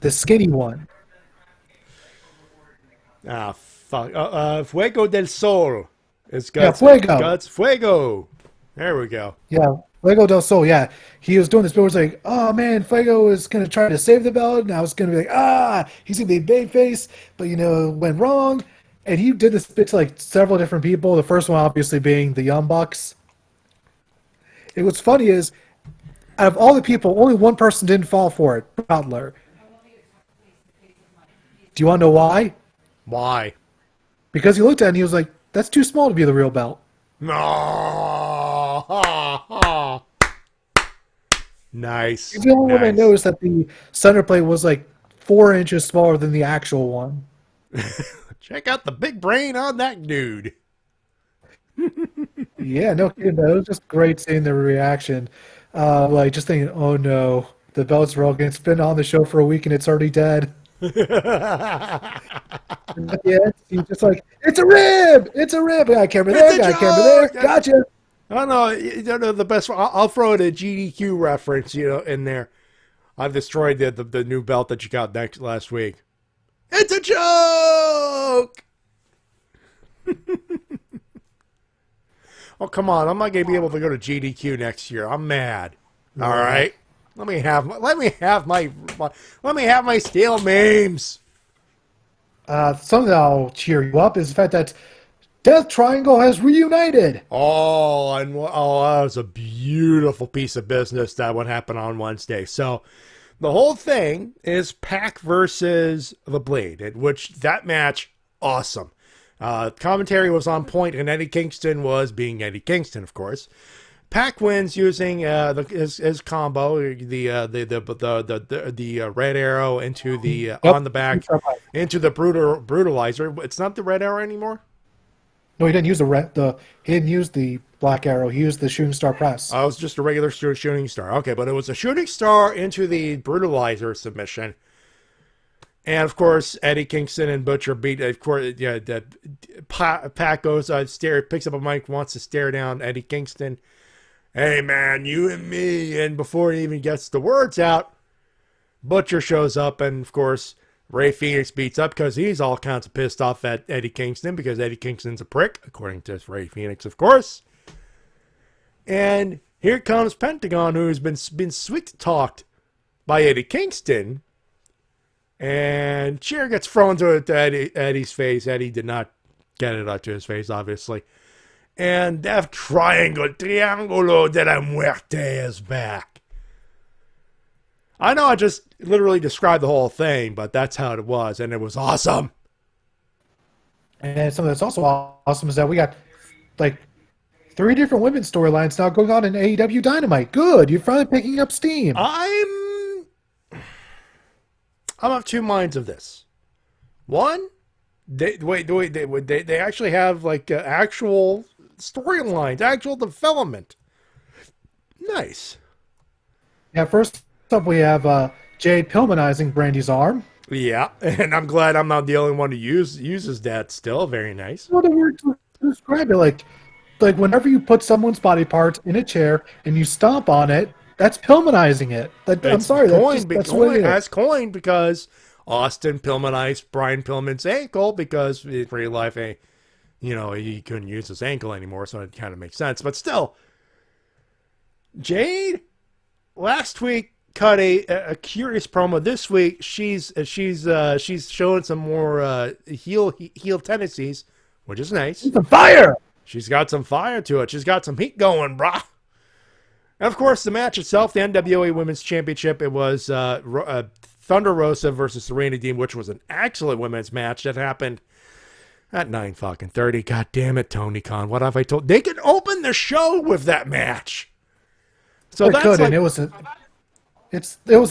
The skinny one. Fuck. Fuego del Sol. It's Guts. Yeah, Fuego. Guts. Fuego. There we go. Yeah, Fuego del Sol. Yeah, he was doing this. But it was like, oh man, Fuego is gonna try to save the belt. Now it's gonna be like, he's gonna be babyface, but went wrong. And he did this bit to like several different people. The first one obviously being the Young Bucks. And what's funny is, out of all the people, only one person didn't fall for it. Butler. Do you want to know why? Why? Because he looked at it and he was like, that's too small to be the real belt. No. Nice. The only one I noticed that the center plate was like 4 inches smaller than the actual one. Check out the big brain on that dude. Yeah, no kidding. It was just great seeing the reaction. Like just thinking, oh no, the belt's broken. It's been on the show for a week and it's already dead. Yeah, he's just like, it's a rib. It's a rib. Got a camera there. Got a camera there. Gotcha. I know. You know the best. I'll throw in a GDQ reference, in there. I've destroyed the new belt that you got last week. It's a joke. Oh, come on. I'm not going to be able to go to GDQ next year. I'm mad. All right. Let me have my stale memes. Something that'll cheer you up is the fact that Death Triangle has reunited. That was a beautiful piece of business that would happen on Wednesday. So the whole thing is Pac versus the Blade, which that match, awesome. Commentary was on point, and Eddie Kingston was being Eddie Kingston, of course. Pac wins using his combo, the red arrow into the on the back into the brutalizer. It's not the red arrow anymore. No, he didn't use he didn't use the black arrow. He used the shooting star press. Oh, it was just a regular shooting star. Okay, but it was a shooting star into the brutalizer submission. And of course, Eddie Kingston and Butcher beat. Of course, yeah. Pac goes picks up a mic, wants to stare down Eddie Kingston. Hey man, you and me. And before he even gets the words out, Butcher shows up, and of course, Ray Phoenix beats up because he's all kinds of pissed off at Eddie Kingston because Eddie Kingston's a prick, according to Ray Phoenix, of course. And here comes Pentagon, who's been sweet talked by Eddie Kingston, and chair gets thrown to Eddie's face. Eddie did not get it up to his face, obviously. And Death Triangulo de la Muerte is back. I know I just literally described the whole thing, but that's how it was, and it was awesome. And something that's also awesome is that we got like 3 different women's storylines now going on in AEW Dynamite. Good, you're finally picking up steam. I'm of two minds of this. One, they actually have like actual storylines, actual development. Nice. Yeah, first up we have Jade Pillmanizing Brandy's arm. Yeah, and I'm glad I'm not the only one who uses that still. Very nice. What a word to describe it. Like whenever you put someone's body part in a chair and you stomp on it, that's Pillmanizing it. I'm sorry, that's what it is. That's coined because Austin Pillmanized Brian Pillman's ankle because in real life, he couldn't use his ankle anymore, so it kind of makes sense. But still, Jade last week cut a curious promo. This week she's showing some more heel tendencies, which is nice. Some fire. She's got some fire to it. She's got some heat going, brah. And of course, the match itself, the NWA Women's Championship, it was Thunder Rosa versus Serena Deeb, which was an excellent women's match that happened at 9:30. God damn it, Tony Khan. What have I told? They could open the show with that match. So that's could, like, and it was an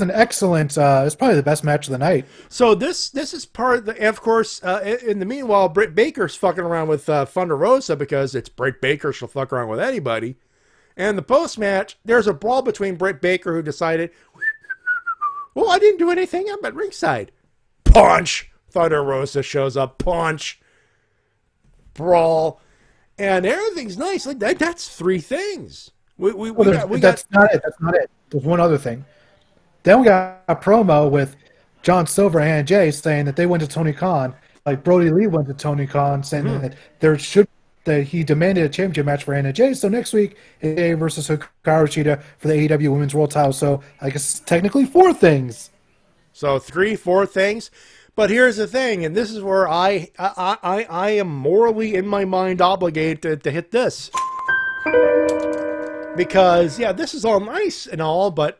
excellent. It's probably the best match of the night. So this is part of the. And of course, in the meanwhile, Britt Baker's fucking around with Thunder Rosa because it's Britt Baker. She'll fuck around with anybody. And the post-match, there's a brawl between Britt Baker, who decided, well, I didn't do anything. I'm at ringside. Punch. Thunder Rosa shows up. Punch. Brawl. And everything's nice. Like that's 3 things. That's not it. That's not it. There's one other thing. Then we got a promo with John Silver and Anna Jay saying that they went to Tony Khan. Like Brody Lee went to Tony Khan saying that he demanded a championship match for Anna Jay. So next week, AJ versus Hikaru Shida for the AEW Women's World Title. So I guess technically 4 things. So 4 things. But here's the thing, and this is where I am morally in my mind obligated to hit this. Because this is all nice and all, but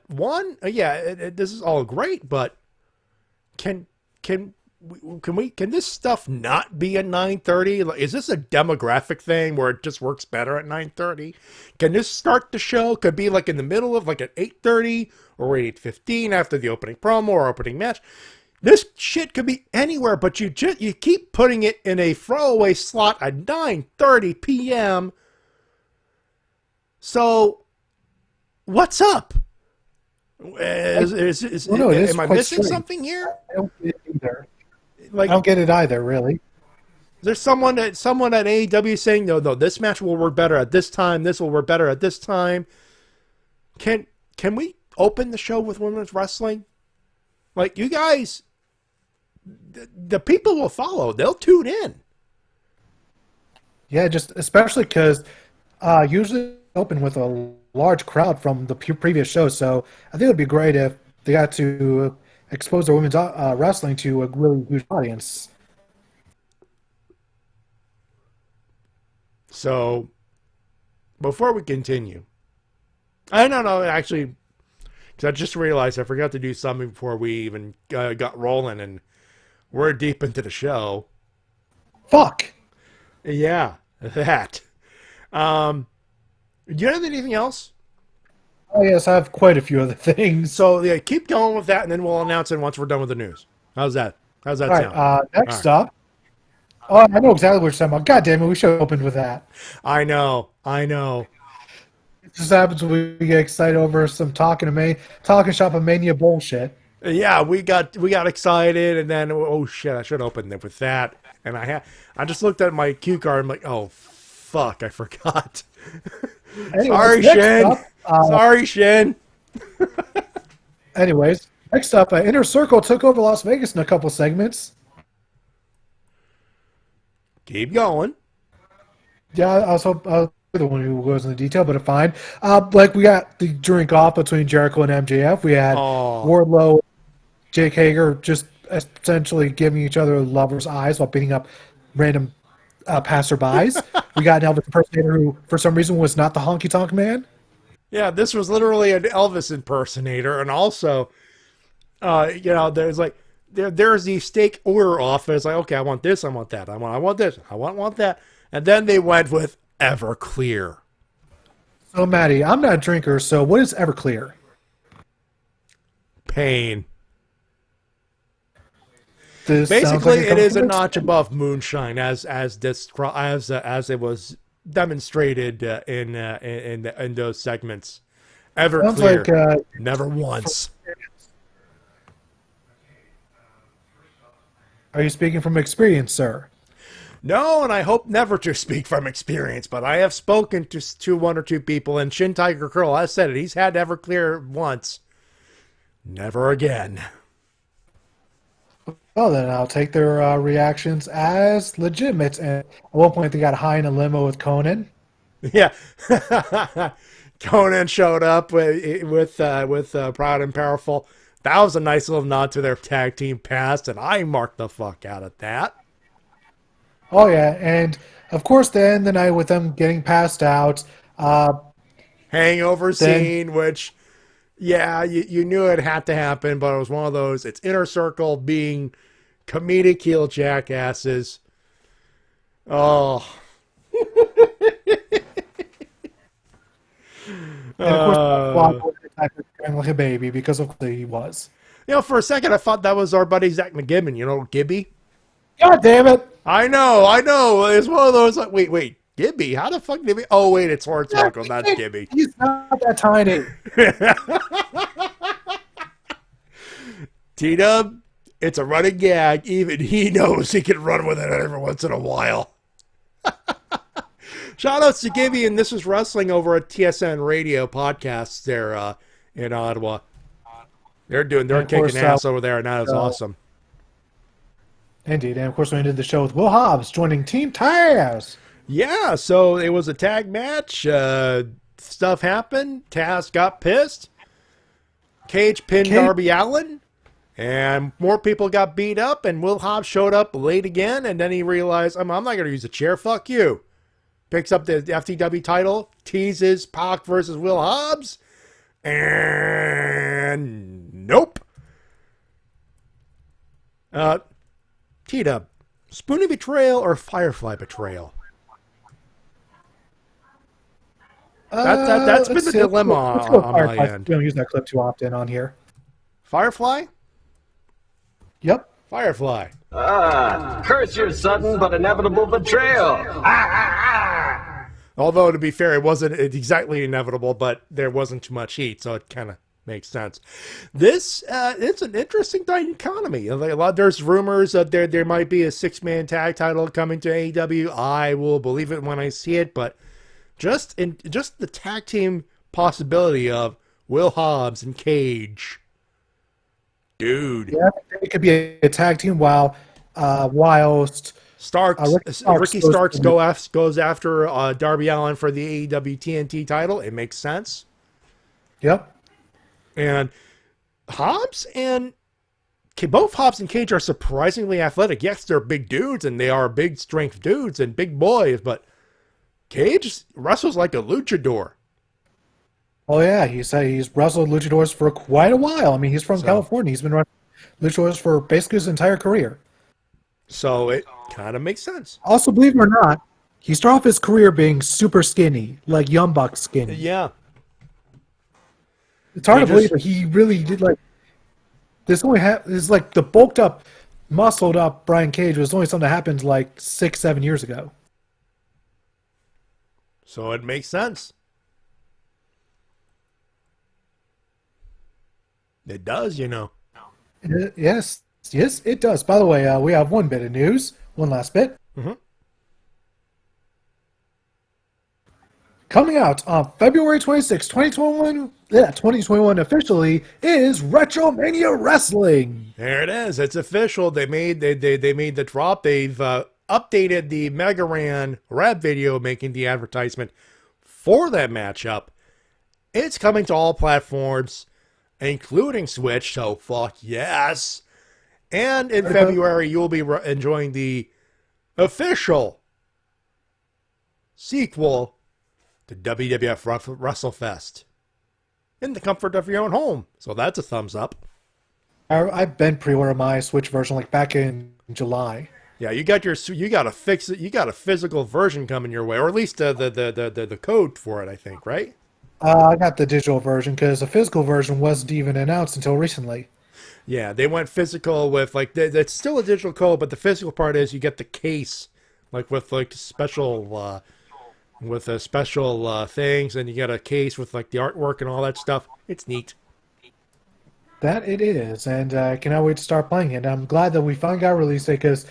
this is all great, but can this stuff not be at 9:30? Is this a demographic thing where it just works better at 9:30? Can this start the show? Could be like in the middle of like at 8:30 or 8:15 after the opening promo or opening match. This shit could be anywhere, but you keep putting it in a throwaway slot at 9:30 p.m. So, what's up? Am I missing something here? I don't get it either. I don't get it either, really. There's someone at AEW saying, no, this match will work better at this time. This will work better at this time. Can we open the show with women's wrestling? Like, you guys, the people will follow. They'll tune in. Yeah, just especially because usually open with a large crowd from the previous show. So I think it would be great if they got to expose their women's wrestling to a really huge audience. So, before we continue, actually, because I just realized I forgot to do something before we even got rolling, and we're deep into the show. Fuck. Yeah, that. Do you have anything else? Oh, yes, I have quite a few other things. So, keep going with that, and then we'll announce it once we're done with the news. How's that? How's that sound? Right, next up. Oh, I know exactly what you're talking about. God damn it, we should have opened with that. I know. It just happens when we get excited over some talking Shop-A-Mania bullshit. Yeah, we got excited, and then, oh shit, I should open it with that. And I just looked at my cue card, I'm like, oh, fuck, I forgot. Anyways, Sorry, Shin. Anyways, next up, Inner Circle took over Las Vegas in a couple segments. Keep going. Yeah, I was going the one who goes into detail, but fine. Like we got the drink off between Jericho and MJF. We had Wardlow, Jake Hager just essentially giving each other lovers' eyes while beating up random passerbys. We got an Elvis impersonator who, for some reason, was not the honky tonk man. Yeah, this was literally an Elvis impersonator, and also, there's like there's the steak order off. It's like, okay, I want this, I want that, I want this, I want that, and then they went with Everclear. So, Matty, I'm not a drinker, so what is Everclear? Pain. Basically, it is a notch above moonshine, as it was demonstrated in those segments. Everclear, never once. Are you speaking from experience, sir? No, and I hope never to speak from experience, but I have spoken to one or two people, and Shin Tiger Curl has said it. He's had Everclear once. Never again. Well, then I'll take their reactions as legitimate. And at one point, they got high in a limo with Conan. Yeah. Conan showed up with Proud and Powerful. That was a nice little nod to their tag team past, and I marked the fuck out of that. Oh, yeah. And, of course, then the night with them getting passed out. Hangover scene, which, yeah, you knew it had to happen, but it was one of those, it's Inner Circle being comedic heel jackasses. Oh. And, of course, like a baby, because of course he was. For a second, I thought that was our buddy Zach McGibbon, Gibby. God damn it! I know. It's one of those like, wait, Gibby? How the fuck did he? Oh, wait, it's Hornswoggle, that's Gibby. He's not that tiny. T-Dub, it's a running gag. Even he knows he can run with it every once in a while. Shout outs to Gibby, and This Is Wrestling over at TSN Radio podcasts there in Ottawa. They're kicking ass over there, and that is awesome. Indeed, and of course we ended the show with Will Hobbs joining Team Taz. Yeah, so it was a tag match. Stuff happened. Taz got pissed. Cage pinned Darby Allin. And more people got beat up, and Will Hobbs showed up late again, and then he realized, I'm not going to use a chair, fuck you. Picks up the FTW title, teases Pac versus Will Hobbs, and nope. T-Dub, Spoonie betrayal or Firefly betrayal? That's been the dilemma on my end. We don't use that clip too often on here. Firefly? Yep. Firefly. Curse your sudden but inevitable betrayal. Although, to be fair, it wasn't exactly inevitable, but there wasn't too much heat, so it kind of makes sense. This it's an interesting dichotomy. There's rumors that there might be a 6-man tag title coming to AEW. I will believe it when I see it, but just the tag team possibility of Will Hobbs and Cage, dude. Yeah, it could be a tag team whilst Ricky Starks goes after Darby Allin for the AEW TNT title. It makes sense. Yep. And both Hobbs and Cage are surprisingly athletic. Yes, they're big dudes, and they are big strength dudes and big boys, but Cage wrestles like a luchador. Oh, yeah. He's wrestled luchadors for quite a while. I mean, he's from California. He's been wrestling luchadors for basically his entire career. So it kind of makes sense. Also, believe it or not, he started off his career being super skinny, like Young Buck skinny. Yeah. It's hard to believe that he really did this is like the bulked up, muscled up Brian Cage was only something that happened like 6-7 years ago. So it makes sense. It does, Yes, it does. By the way, we have one bit of news. One last bit. Mm-hmm. Coming out on February 26, 2021 officially is Retro-Mania Wrestling. There it is. It's official. They made the drop. They've updated the Mega Ran rap video making the advertisement for that matchup. It's coming to all platforms, including Switch, so fuck yes. And in February, you'll be enjoying the official sequel to WWF WrestleFest in the comfort of your own home. So that's a thumbs up. I've been pre-ordering my Switch version like back in July. Yeah, you got a physical version coming your way, or at least the code for it, I think, right? I got the digital version because the physical version wasn't even announced until recently. Yeah, they went physical with it's still a digital code, but the physical part is you get the case, with special things, and you get a case with the artwork and all that stuff. It's neat. That it is, and I cannot wait to start playing it. I'm glad that we finally got a release date because,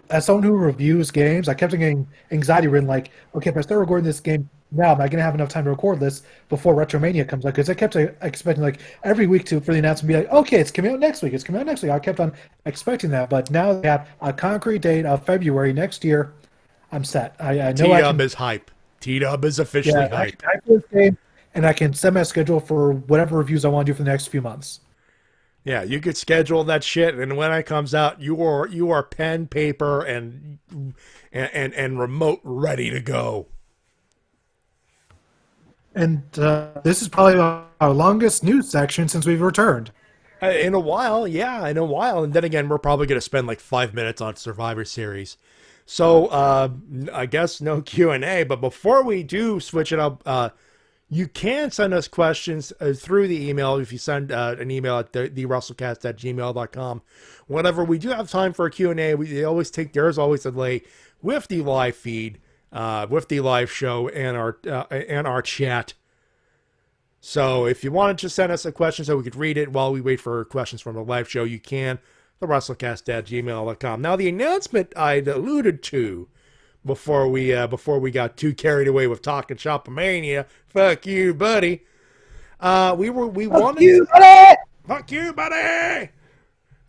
as someone who reviews games, I kept getting anxiety ridden. Like, okay, if I start recording this game now, am I going to have enough time to record this before Retromania comes out? Because I kept expecting every week for the announcement to be like, okay, it's coming out next week. It's coming out next week. I kept on expecting that, but now they have a concrete date of February next year. I'm set. I know T-Dub is hype. T-Dub is officially hype. I can play this game, and I can set my schedule for whatever reviews I want to do for the next few months. Yeah, you could schedule that shit, and when it comes out, you are pen, paper, and remote ready to go. And this is probably our longest news section since we've returned. In a while, yeah, in a while. And then again, we're probably going to spend 5 minutes on Survivor Series. So I guess no Q&A, but before we do switch it up, you can send us questions through the email if you send an email at thewrestlecast@gmail.com. Whenever we do have time for a Q&A, there's always a delay with the live feed, with the live show and our chat. So if you wanted to send us a question so we could read it while we wait for questions from the live show, you can. thewrestlecast@gmail.com. Now, the announcement I'd alluded to before we got too carried away with talking Shop-A-Mania. Fuck you, buddy. Fuck you, buddy.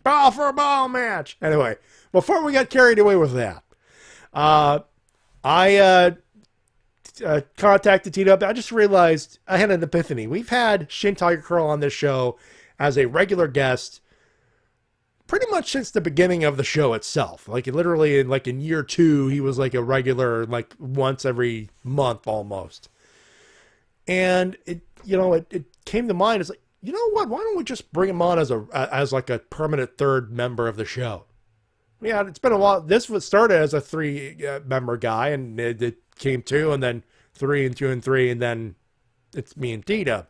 Ball for a ball match. Anyway, before we got carried away with that, I contacted T-Dub. I just realized I had an epiphany. We've had Shin Tiger Curl on this show as a regular guest pretty much since the beginning of the show itself. Literally in year 2, he was a regular, once every month almost. And it came to mind. It's you know what? Why don't we just bring him on as a permanent third member of the show? Yeah, it's been a while. This was started as a 3-member guy, and it came 2, and then 3, and 2, and 3, and then it's me and T-Dub.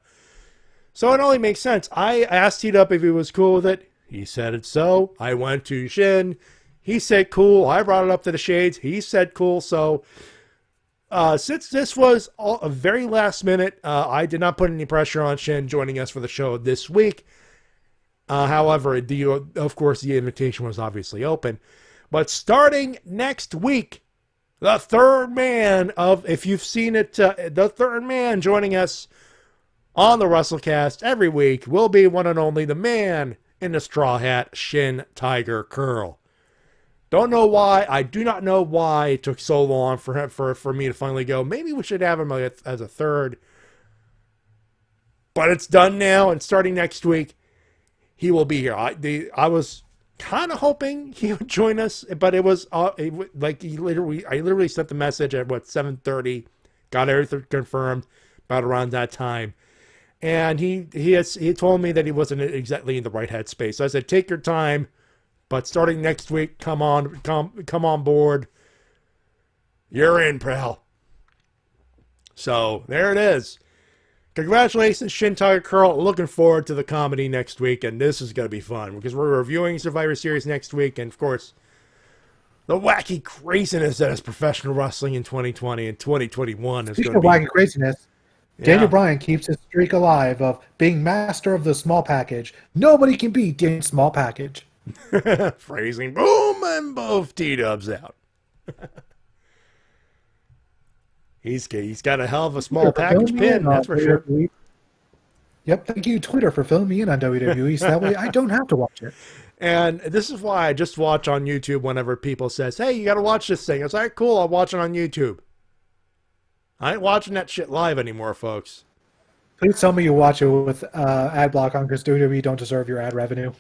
So it only makes sense. I asked T-Dub if he was cool with it. He said it so. I went to Shin. He said cool. I brought it up to the Shades. He said cool. So since this was a very last minute, I did not put any pressure on Shin joining us for the show this week. However, of course, the invitation was obviously open. But starting next week, the third man if you've seen it, the third man joining us on the WrestleCast every week will be one and only the man in the straw hat, Shin Tiger Curl. Don't know why. I do not know why it took so long for me to finally go, maybe we should have him as a third. But it's done now, and starting next week, he will be here. I was kind of hoping he would join us, but it was I literally sent the message at 7:30, got everything confirmed about around that time. And he told me that he wasn't exactly in the right headspace. So I said, take your time, but starting next week, come on board. You're in, pal. So there it is. Congratulations, Shin Tiger Curl. Looking forward to the comedy next week, and this is going to be fun because we're reviewing Survivor Series next week, and of course, the wacky craziness that is professional wrestling in 2020 and 2021 is going to be wacky craziness. Yeah. Daniel Bryan keeps his streak alive of being master of the small package. Nobody can beat Daniel's small package. Phrasing. Boom, and both T-Dubs out. He's got a hell of a small package pin, that's for sure. Yep, thank you, Twitter, for filling me in on WWE, so that way I don't have to watch it. And this is why I just watch on YouTube whenever people says, hey, you got to watch this thing. I was like, cool, I'll watch it on YouTube. I ain't watching that shit live anymore, folks. Please tell me you watch it with ad block on because WWE don't deserve your ad revenue.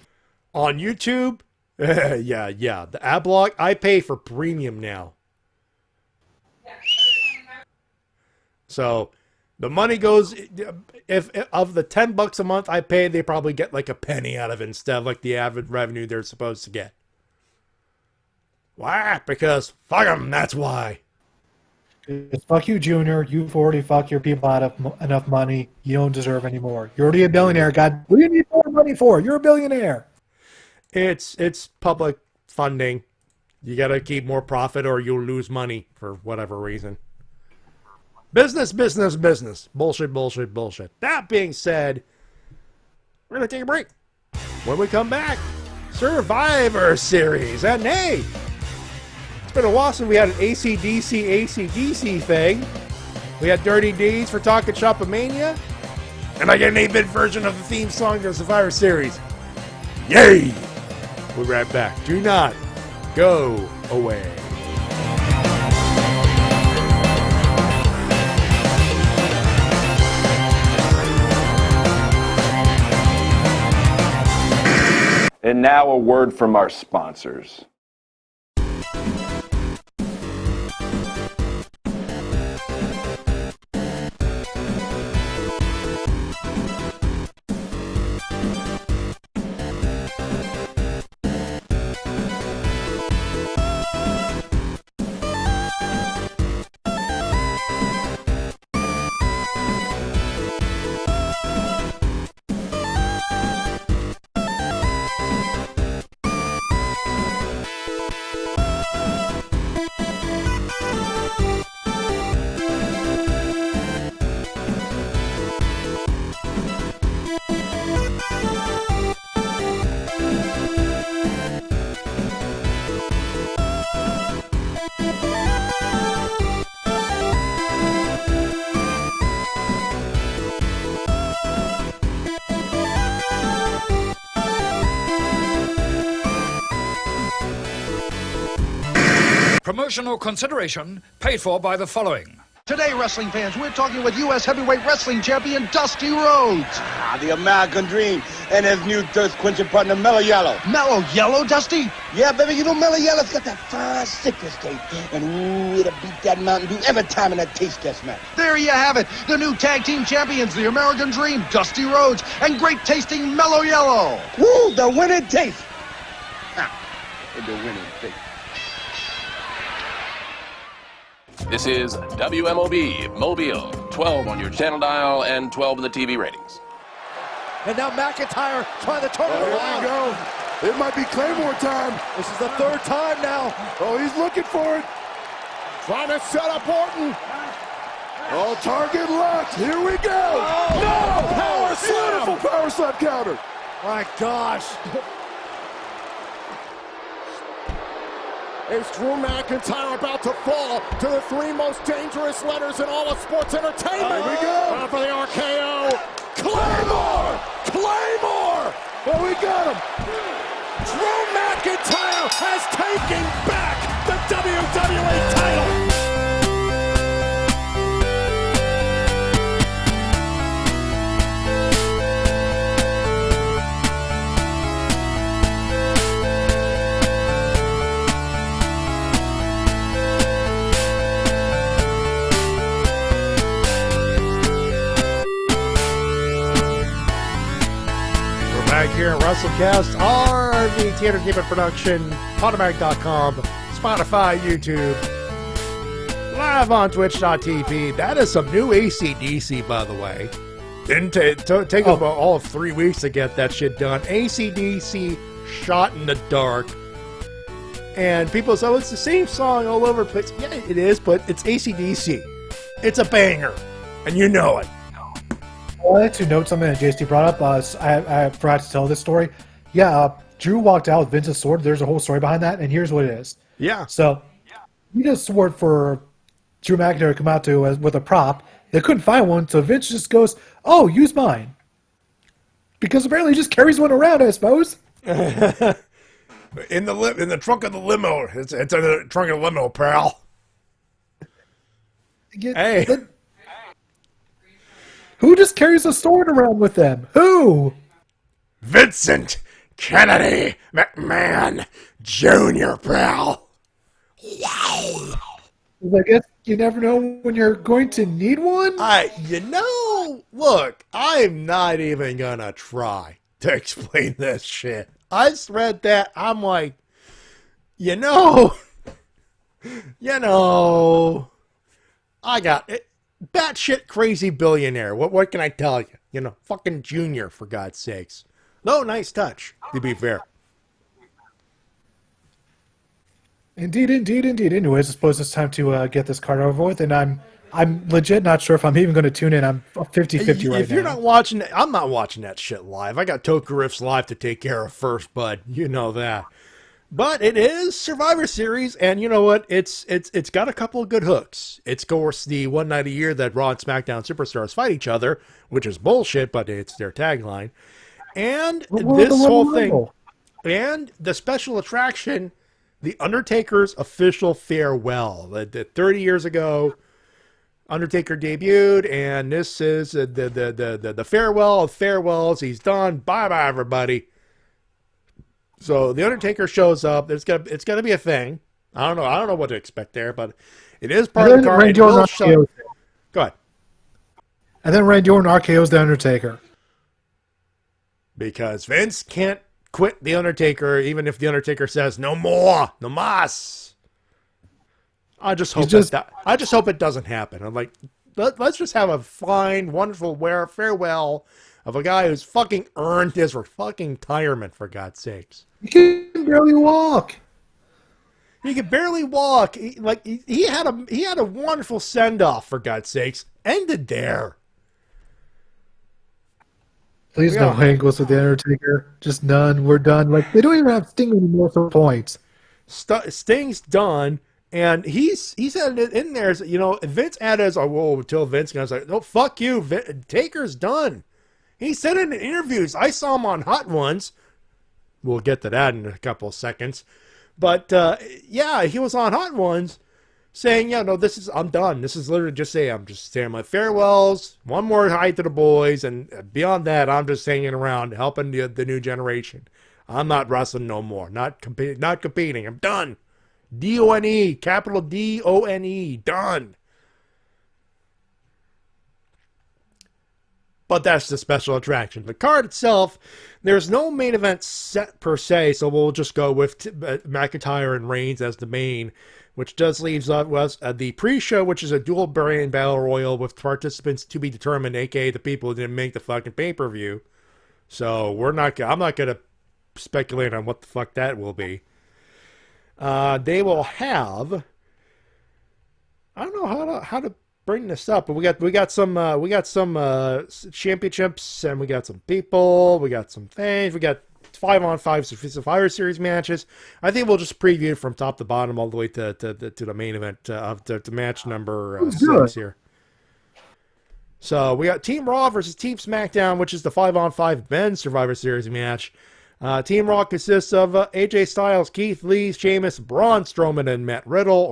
On YouTube? Yeah. The ad block, I pay for premium now. So the money goes, if of the $10 a month I pay, they probably get like a penny out of it instead of like the average revenue they're supposed to get. Why? Because fuck them, that's why. It's fuck you, Junior. You've already fucked your people out of enough money. You don't deserve any more. You're already a billionaire. God, what do you need more money for? You're a billionaire. It's public funding. You got to keep more profit or you'll lose money for whatever reason. Business. Bullshit. That being said, we're going to take a break. When we come back, Survivor Series. And hey, it's been a while since we had an ACDC thing. We had Dirty Deeds for talking Shop-A-Mania. And I get an 8-bit version of the theme song to Survivor Series. Yay! We'll be right back. Do not go away. And now a word from our sponsors. Promotional consideration paid for by the following. Today, wrestling fans, we're talking with U.S. Heavyweight Wrestling Champion Dusty Rhodes. The American Dream and his new thirst-quenching partner, Mellow Yellow. Mellow Yellow, Dusty? Yeah, baby, you know Mellow Yellow's got that fine citrus taste. And ooh, it'll beat that Mountain Dew every time in that taste test match. There you have it. The new tag team champions, the American Dream, Dusty Rhodes, and great-tasting Mellow Yellow. Woo, the winning taste. The winning taste. This is WMOB Mobile, 12 on your channel dial and 12 in the TV ratings. And now McIntyre trying to turn it around. There we go. It might be Claymore time. This is the third time now. Oh, he's looking for it. Trying to set up Orton. Oh, target locked. Here we go. Oh, no! Power slam. Beautiful power slam counter. My gosh. Is Drew McIntyre about to fall to the three most dangerous letters in all of sports entertainment? Here we go. Out for the RKO. Claymore! Claymore! Oh, we got him. Drew McIntyre has taken back the WWE title. Back here at Wrestle Cast, RVT Entertainment Production, Podomatic.com, Spotify, YouTube, live on Twitch.tv. That is some new AC/DC, by the way. Didn't take about all of 3 weeks to get that shit done. AC/DC Shot in the Dark. And people say, oh, it's the same song all over the place. Yeah, it is, but it's AC/DC. It's a banger, and you know it. I wanted to note something that JST brought up. I forgot to tell this story. Yeah, Drew walked out with Vince's sword. There's a whole story behind that, and here's what it is. Yeah. So, he did a sword for Drew McIntyre to come out to with a prop. They couldn't find one, so Vince just goes, oh, use mine. Because apparently he just carries one around, I suppose. In the trunk of the limo. It's in the trunk of the limo, pal. Hey. Who just carries a sword around with them? Who? Vincent Kennedy McMahon Jr., pal. I guess you never know when you're going to need one. Look, I'm not even gonna try to explain this shit. I just read that. I'm like, I got it. Batshit crazy billionaire. What can I tell you? Fucking Junior, for God's sakes. No, nice touch, to be fair. Indeed. Anyways, I suppose it's time to get this card over with, and I'm legit not sure if I'm even going to tune in. I'm 50-50 right now. If you're not watching it, I'm not watching that shit live. I got Toku Riffs Live to take care of first, bud. You know that. But it is Survivor Series, and you know what? It's got a couple of good hooks. It's, of course, the one night a year that Raw and SmackDown superstars fight each other, which is bullshit, but it's their tagline. And this whole thing, and the special attraction, The Undertaker's official farewell. 30 years ago, Undertaker debuted, and this is the farewell of farewells. He's done. Bye-bye, everybody. So the Undertaker shows up. It's gonna be a thing. I don't know what to expect there, but it is part of the card. Go ahead. And then Randy Orton RKO's the Undertaker. Because Vince can't quit the Undertaker, even if the Undertaker says no more, no mas. I just hope it doesn't happen. I'm like, let's just have a fine, wonderful farewell of a guy who's fucking earned his fucking retirement, for God's sakes. He can barely walk. He could barely walk. He had a wonderful send off, for God's sakes. Ended there. Please no angles with the Undertaker. Just none. We're done. Like, they don't even have Sting anymore for points. Sting's done, and he's had it in there. Vince added, until Vince goes like, no, fuck you. Taker's done. He said it in interviews. I saw him on Hot Ones. We'll get to that in a couple of seconds. But, he was on Hot Ones saying, I'm done. This is literally just saying, I'm just saying my farewells, one more hi to the boys, and beyond that, I'm just hanging around, helping the new generation. I'm not wrestling no more. Not competing. I'm done. D-O-N-E, capital D-O-N-E, done. But that's the special attraction. The card itself, there's no main event set per se, so we'll just go with McIntyre and Reigns as the main, which does leaves us the pre-show, which is a dual brand battle royal with participants to be determined, aka the people who didn't make the fucking pay-per-view. So I'm not gonna speculate on what the fuck that will be. They will have, I don't know how to bring this up, but we got some championships, and we got some people, we got some things, we got 5-on-5 Survivor Series matches. I think we'll just preview from top to bottom all the way to the main event of the match number 6 here. So we got Team Raw versus Team SmackDown, which is the 5-on-5 men's Survivor Series match. Team Raw consists of AJ Styles, Keith Lee, Sheamus, Braun Strowman, and Matt Riddle.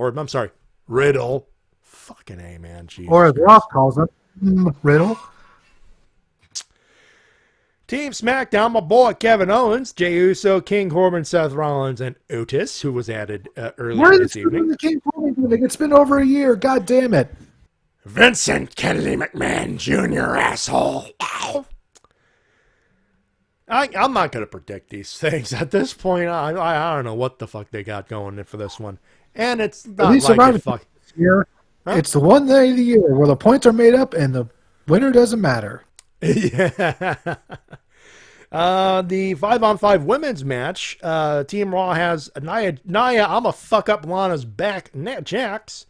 Riddle. Fucking A, man. Jesus or as Ross calls him, Riddle. Team SmackDown, my boy Kevin Owens, Jey Uso, King Corbin, Seth Rollins, and Otis, who was added earlier this evening. The King Corbin thing? It's been over a year. God damn it. Vincent Kennedy McMahon Jr., asshole. Ow. I'm not going to predict these things at this point. I don't know what the fuck they got going in for this one. And it's not like it fuck. Year, huh? It's the one day of the year where the points are made up and the winner doesn't matter. Yeah. The 5-on-5 women's match, Team Raw has Nia, I'ma fuck up Lana's back, Jax,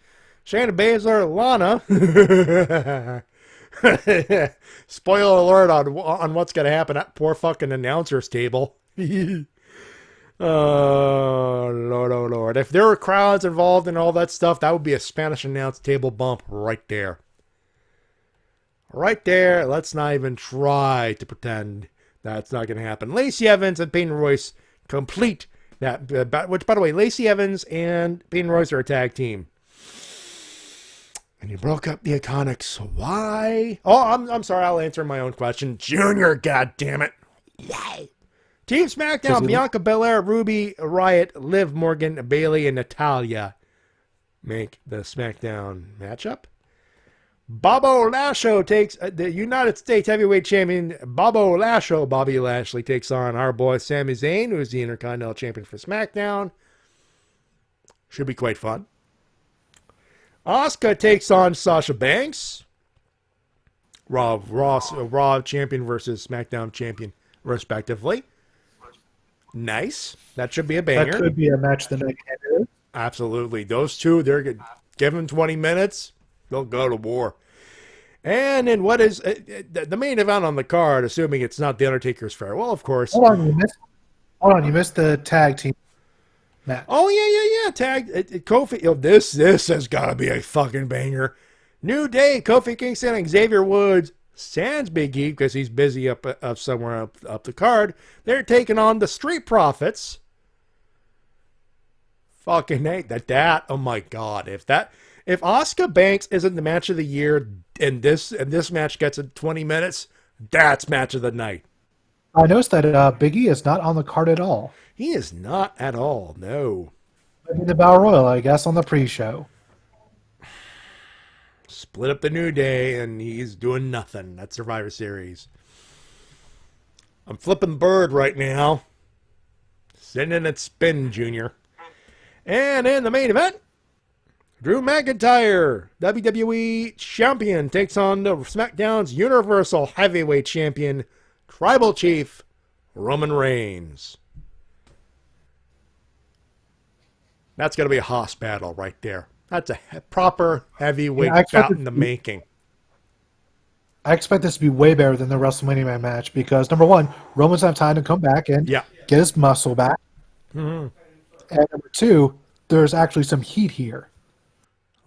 Shayna Baszler, Lana. Spoiler alert on what's going to happen at poor fucking announcer's table. Oh, Lord. If there were crowds involved and all that stuff, that would be a Spanish announce table bump right there. Right there. Let's not even try to pretend that's not going to happen. Lacey Evans and Peyton Royce complete that. Which, by the way, Lacey Evans and Peyton Royce are a tag team. And you broke up the Iconics. Why? Oh, I'm sorry. I'll answer my own question. Junior, goddammit. Why? Team SmackDown, Bianca Belair, Ruby Riott, Liv Morgan, Bayley, and Natalya make the SmackDown matchup. Bobby Lashley takes the United States Heavyweight Champion. Bobby Lashley takes on our boy Sami Zayn, who is the Intercontinental Champion for SmackDown. Should be quite fun. Asuka takes on Sasha Banks. Raw champion versus SmackDown champion, respectively. Nice. That should be a banger. That could be a match the night candidate. Absolutely. Those two, they're good. Give them 20 minutes, they'll go to war. And in what is the main event on the card, assuming it's not The Undertaker's farewell, of course. Hold on, you missed the tag team match. Oh, yeah. Tag Kofi. This has got to be a fucking banger. New Day, Kofi Kingston and Xavier Woods, sans Big E because he's busy up somewhere up the card. They're taking on the Street Profits. Fucking hate that. Oh my god! If Asuka Banks isn't the match of the year, and this match gets 20 minutes, that's match of the night. I noticed that Big E is not on the card at all. He is not at all. No. Maybe the Battle Royal, I guess, on the pre-show. Split up the New Day, and he's doing nothing. That's Survivor Series. I'm flipping bird right now. Sending it spin, Junior. And in the main event, Drew McIntyre, WWE Champion, takes on the SmackDown's Universal Heavyweight Champion, Tribal Chief, Roman Reigns. That's going to be a Haas battle right there. That's a proper heavyweight bout in the making. I expect this to be way better than the WrestleMania match because, number one, Roman's have time to come back and get his muscle back. Mm-hmm. And number two, there's actually some heat here.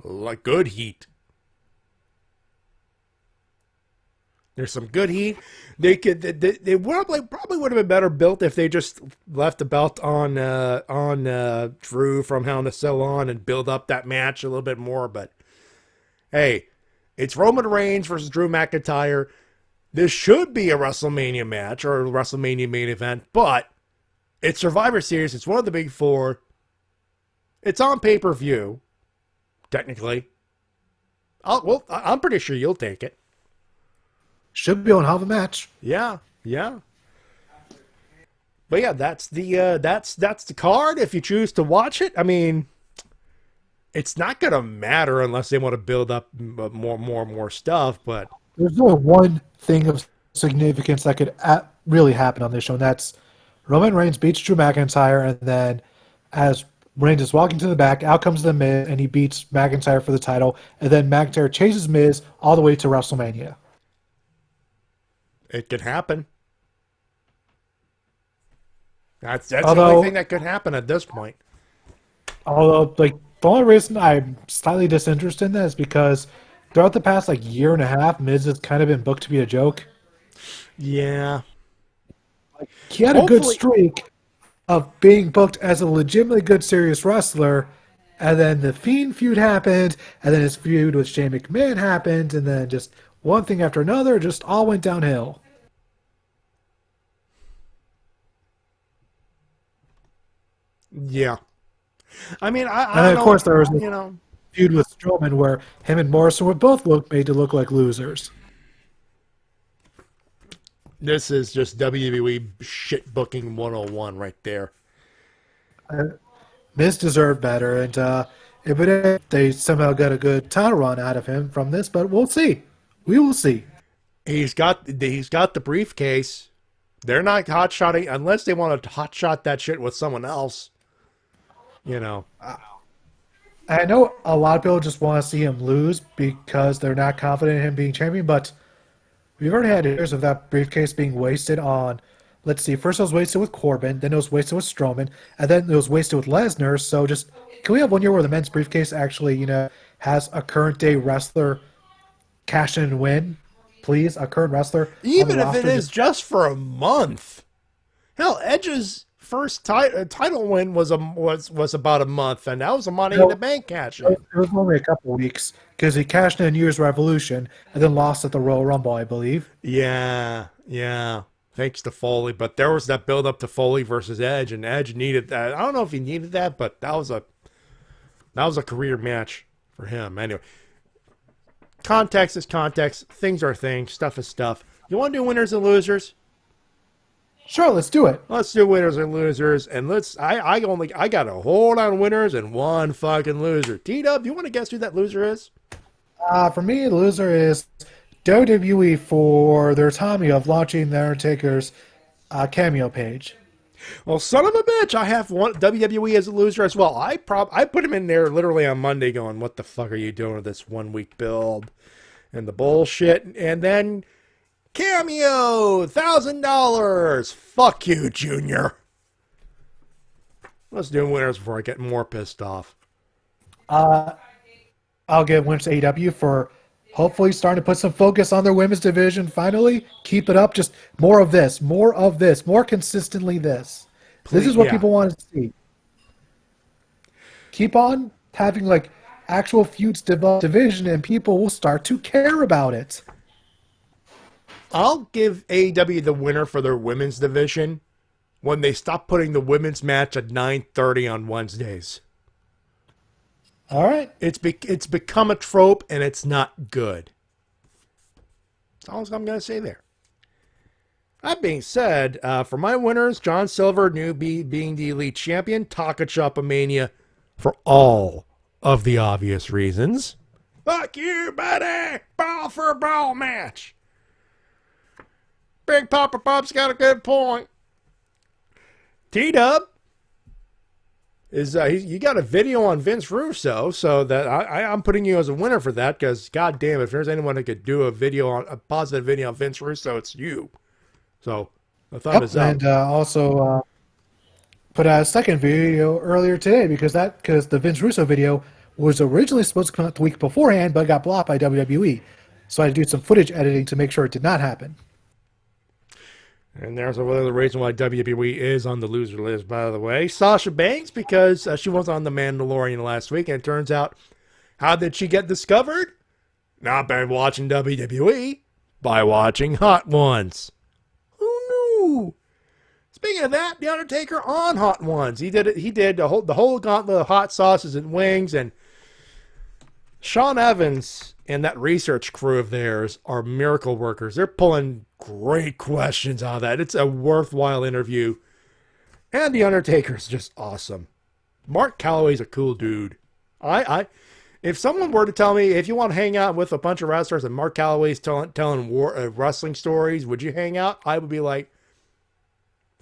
Like good heat. There's some good heat. They probably would have been better built if they just left the belt on Drew from Hell in a Cell on and build up that match a little bit more. But hey, it's Roman Reigns versus Drew McIntyre. This should be a WrestleMania match or a WrestleMania main event, but it's Survivor Series. It's one of the big four. It's on pay-per-view, technically. I'm pretty sure you'll take it. Should be on Hell of a Match. Yeah. But yeah, that's the card. If you choose to watch it, I mean, it's not gonna matter unless they want to build up more stuff. But there's only one thing of significance that could really happen on this show, and that's Roman Reigns beats Drew McIntyre, and then as Reigns is walking to the back, out comes the Miz, and he beats McIntyre for the title, and then McIntyre chases Miz all the way to WrestleMania. It could happen. That's the only thing that could happen at this point. Although, the only reason I'm slightly disinterested in that is because throughout the past year and a half, Miz has kind of been booked to be a joke. Yeah. He had a good streak of being booked as a legitimately good, serious wrestler, and then the Fiend feud happened, and then his feud with Shane McMahon happened, and then just one thing after another just all went downhill. Yeah. I mean, and of course there was a feud with Strowman where him and Morrison were both made to look like losers. This is just WWE shit booking 101 right there. Miz deserved better, and if they somehow got a good title run out of him from this, but we'll see. We will see. He's got the briefcase. They're not hot-shotting unless they want to hot-shot that shit with someone else. You know. I know a lot of people just want to see him lose because they're not confident in him being champion, but we've already had years of that briefcase being wasted on, let's see, first it was wasted with Corbin, then it was wasted with Strowman, and then it was wasted with Lesnar. So just, can we have one year where the men's briefcase actually, has a current day wrestler cash in and win? Please, a current wrestler. Even if it is just for a month. Hell, Edge's title win was about a month, and that was a Money in the Bank cash in. It was only a couple of weeks because he cashed in New Year's Revolution and then lost at the Royal Rumble, I believe. Yeah. Thanks to Foley, but there was that build up to Foley versus Edge, and Edge needed that. I don't know if he needed that, but that was a career match for him. Anyway, context is context. Things are things. Stuff is stuff. You want to do winners and losers? Sure, let's do it. Let's do winners and losers, and I got a whole lot of winners and one fucking loser. T-Dub, do you want to guess who that loser is? For me, the loser is WWE for their timing of launching The Undertaker's cameo page. Well, son of a bitch, I have one WWE as a loser as well. I put him in there literally on Monday going, what the fuck are you doing with this 1 week build and the bullshit? And then cameo, $1,000. Fuck you, Junior. Let's do winners before I get more pissed off. I'll give winners to AEW for hopefully starting to put some focus on their women's division. Finally, keep it up. Just more of this, more consistently this. Please, this is what people want to see. Keep on having like actual feuds develop division, and people will start to care about it. I'll give AEW the winner for their women's division when they stop putting the women's match at 9:30 on Wednesdays. All right. It's become a trope, and it's not good. That's all I'm going to say there. That being said, for my winners, John Silver, being the Elite Champion, Taka Shop-A-Mania, for all of the obvious reasons. Fuck you, buddy! Ball for a ball match. Big Papa Pup's got a good point. T-Dub is you got a video on Vince Russo, so that I'm putting you as a winner for that, because goddamn, if there's anyone that could do a positive video on Vince Russo, it's you. So the thumb is up. And also put out a second video earlier today because the Vince Russo video was originally supposed to come out the week beforehand, but got blocked by WWE. So I had to do some footage editing to make sure it did not happen. And there's another reason why WWE is on the loser list, by the way. Sasha Banks, because she was on The Mandalorian last week, and it turns out, how did she get discovered? Not by watching WWE, by watching Hot Ones. Who knew? Speaking of that, The Undertaker on Hot Ones. He did the whole gauntlet of hot sauces and wings, and Sean Evans and that research crew of theirs are miracle workers. They're pulling great questions out of that. It's a worthwhile interview. And The Undertaker's just awesome. Mark Calloway's a cool dude. If someone were to tell me, if you want to hang out with a bunch of wrestlers and Mark Calloway's telling wrestling stories, would you hang out? I would be like,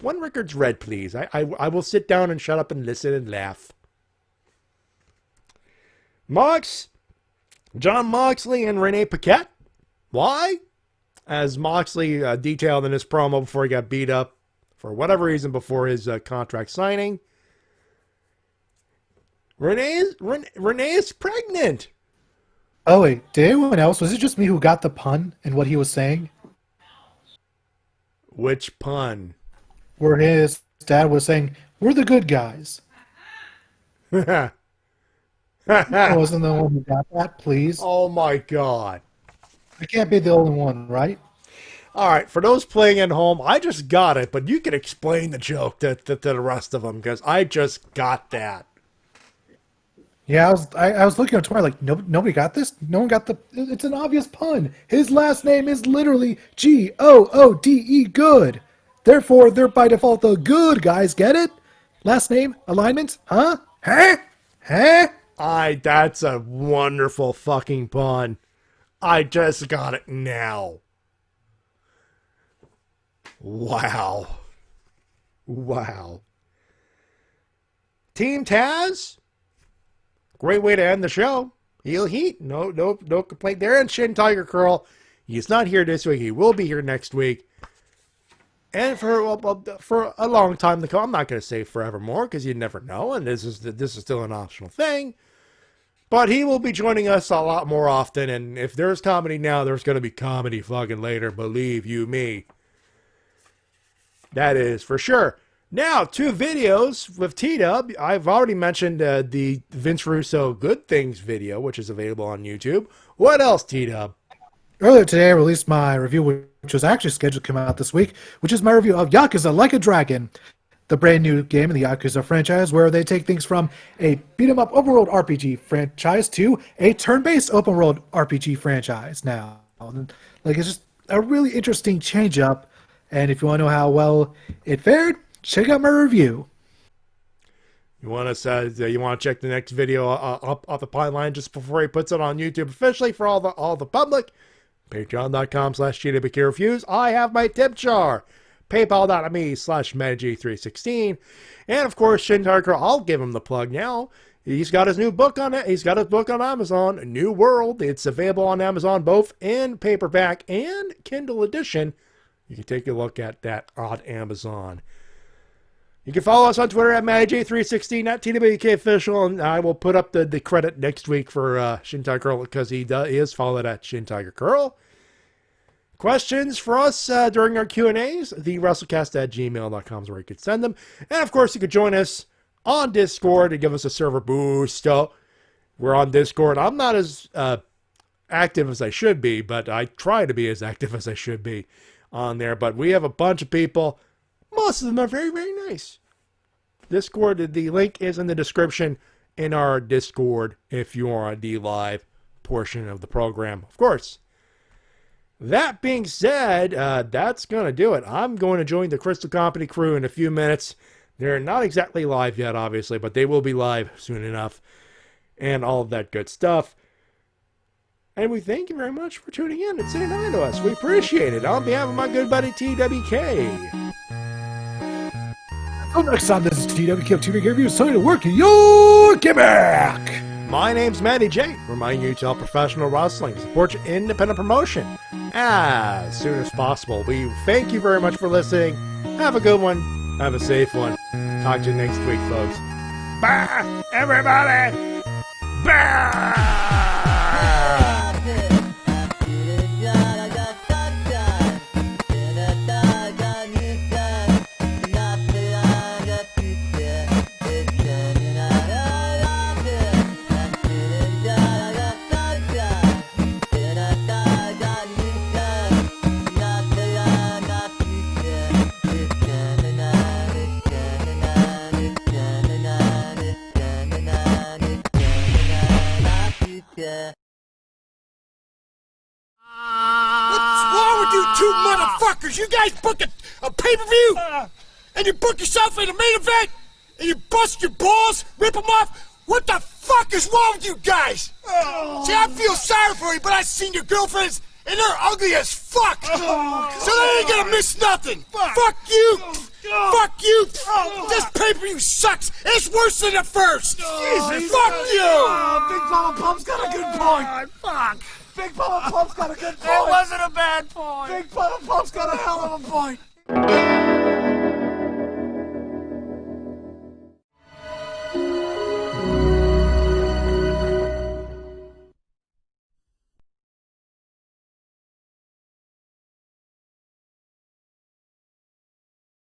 one record's red, please. I will sit down and shut up and listen and laugh. John Moxley and Renee Paquette. Why? As Moxley detailed in his promo before he got beat up for whatever reason before his contract signing, Renee is pregnant. Oh wait, did anyone else? Was it just me who got the pun and what he was saying? Which pun? Where his dad was saying, "We're the good guys." I wasn't the one who got that, please. Oh my God. I can't be the only one, right? All right, for those playing at home, I just got it, but you can explain the joke to the rest of them, because I just got that. Yeah, I was looking at Twitter like, nobody got this? No one got it's an obvious pun. His last name is literally Goode. Good. Therefore, they're by default the good guys, get it? Last name, alignment, huh? Huh? That's a wonderful fucking pun. I just got it now. Wow. Team Taz? Great way to end the show. Heel heat. No complaint there. And Shin Tiger Curl. He's not here this week. He will be here next week. And for a long time to come. I'm not going to say forevermore because you never know. And this is still an optional thing. But he will be joining us a lot more often. And if there's comedy now, there's going to be comedy fucking later. Believe you me. That is for sure. Now, 2 videos with T-Dub. I've already mentioned the Vince Russo Good Things video, which is available on YouTube. What else, T-Dub? Earlier today, I released my review, which was actually scheduled to come out this week, which is my review of Yakuza Like a Dragon, the brand new game in the Yakuza franchise, where they take things from a beat-em-up open-world RPG franchise to a turn-based open-world RPG franchise now. Like, it's just a really interesting change-up, and if you want to know how well it fared, check out my review. You want to check the next video up off the pipeline just before he puts it on YouTube officially for all the public? Patreon.com/TWK Reviews. I have my tip jar. PayPal.me/MattyJ316. And of course, Shin Tiger, I'll give him the plug now. He's got his new book on it. He's got his book on Amazon, New World. It's available on Amazon both in paperback and Kindle edition. You can take a look at that on Amazon. You can follow us on Twitter at MattyJ316, at TWK Official, and I will put up the credit next week for Shin Tiger Curl because he is followed at Shin Tiger Curl. Questions for us during our Q&As, the WrestleCast@gmail.com is where you could send them. And of course, you could join us on Discord and give us a server boost. We're on Discord. I'm not as active as I should be, but I try to be as active as I should be on there. But we have a bunch of people. Most of them are very, very nice. Discord, the link is in the description in our Discord if you are on the live portion of the program, of course. That being said, that's going to do it. I'm going to join the Crystal Company crew in a few minutes. They're not exactly live yet, obviously, but they will be live soon enough. And all of that good stuff. And we thank you very much for tuning in and saying hi to us. We appreciate it. On behalf of my good buddy TWK. Until next time, this is TWK of TWK Reviews, telling you to work your gimmick. My name's Matty Jay, reminding you to help professional wrestling support your independent promotion as soon as possible. We thank you very much for listening. Have a good one. Have a safe one. Talk to you next week, folks. Bye, everybody. Bye. Motherfuckers, you guys book a pay-per-view, and you book yourself in a main event, and you bust your balls, rip them off. What the fuck is wrong with you guys? See, I feel sorry for you, but I've seen your girlfriends, and they're ugly as fuck. So they ain't gonna miss nothing. Fuck you. Fuck you. This pay-per-view sucks. It's worse than the first. Jesus. Fuck you. Big Papa Pump's got a good point. Fuck. Big Papa Pump's got a good point. It wasn't a bad point. Big Papa Pump's got a hell of a point.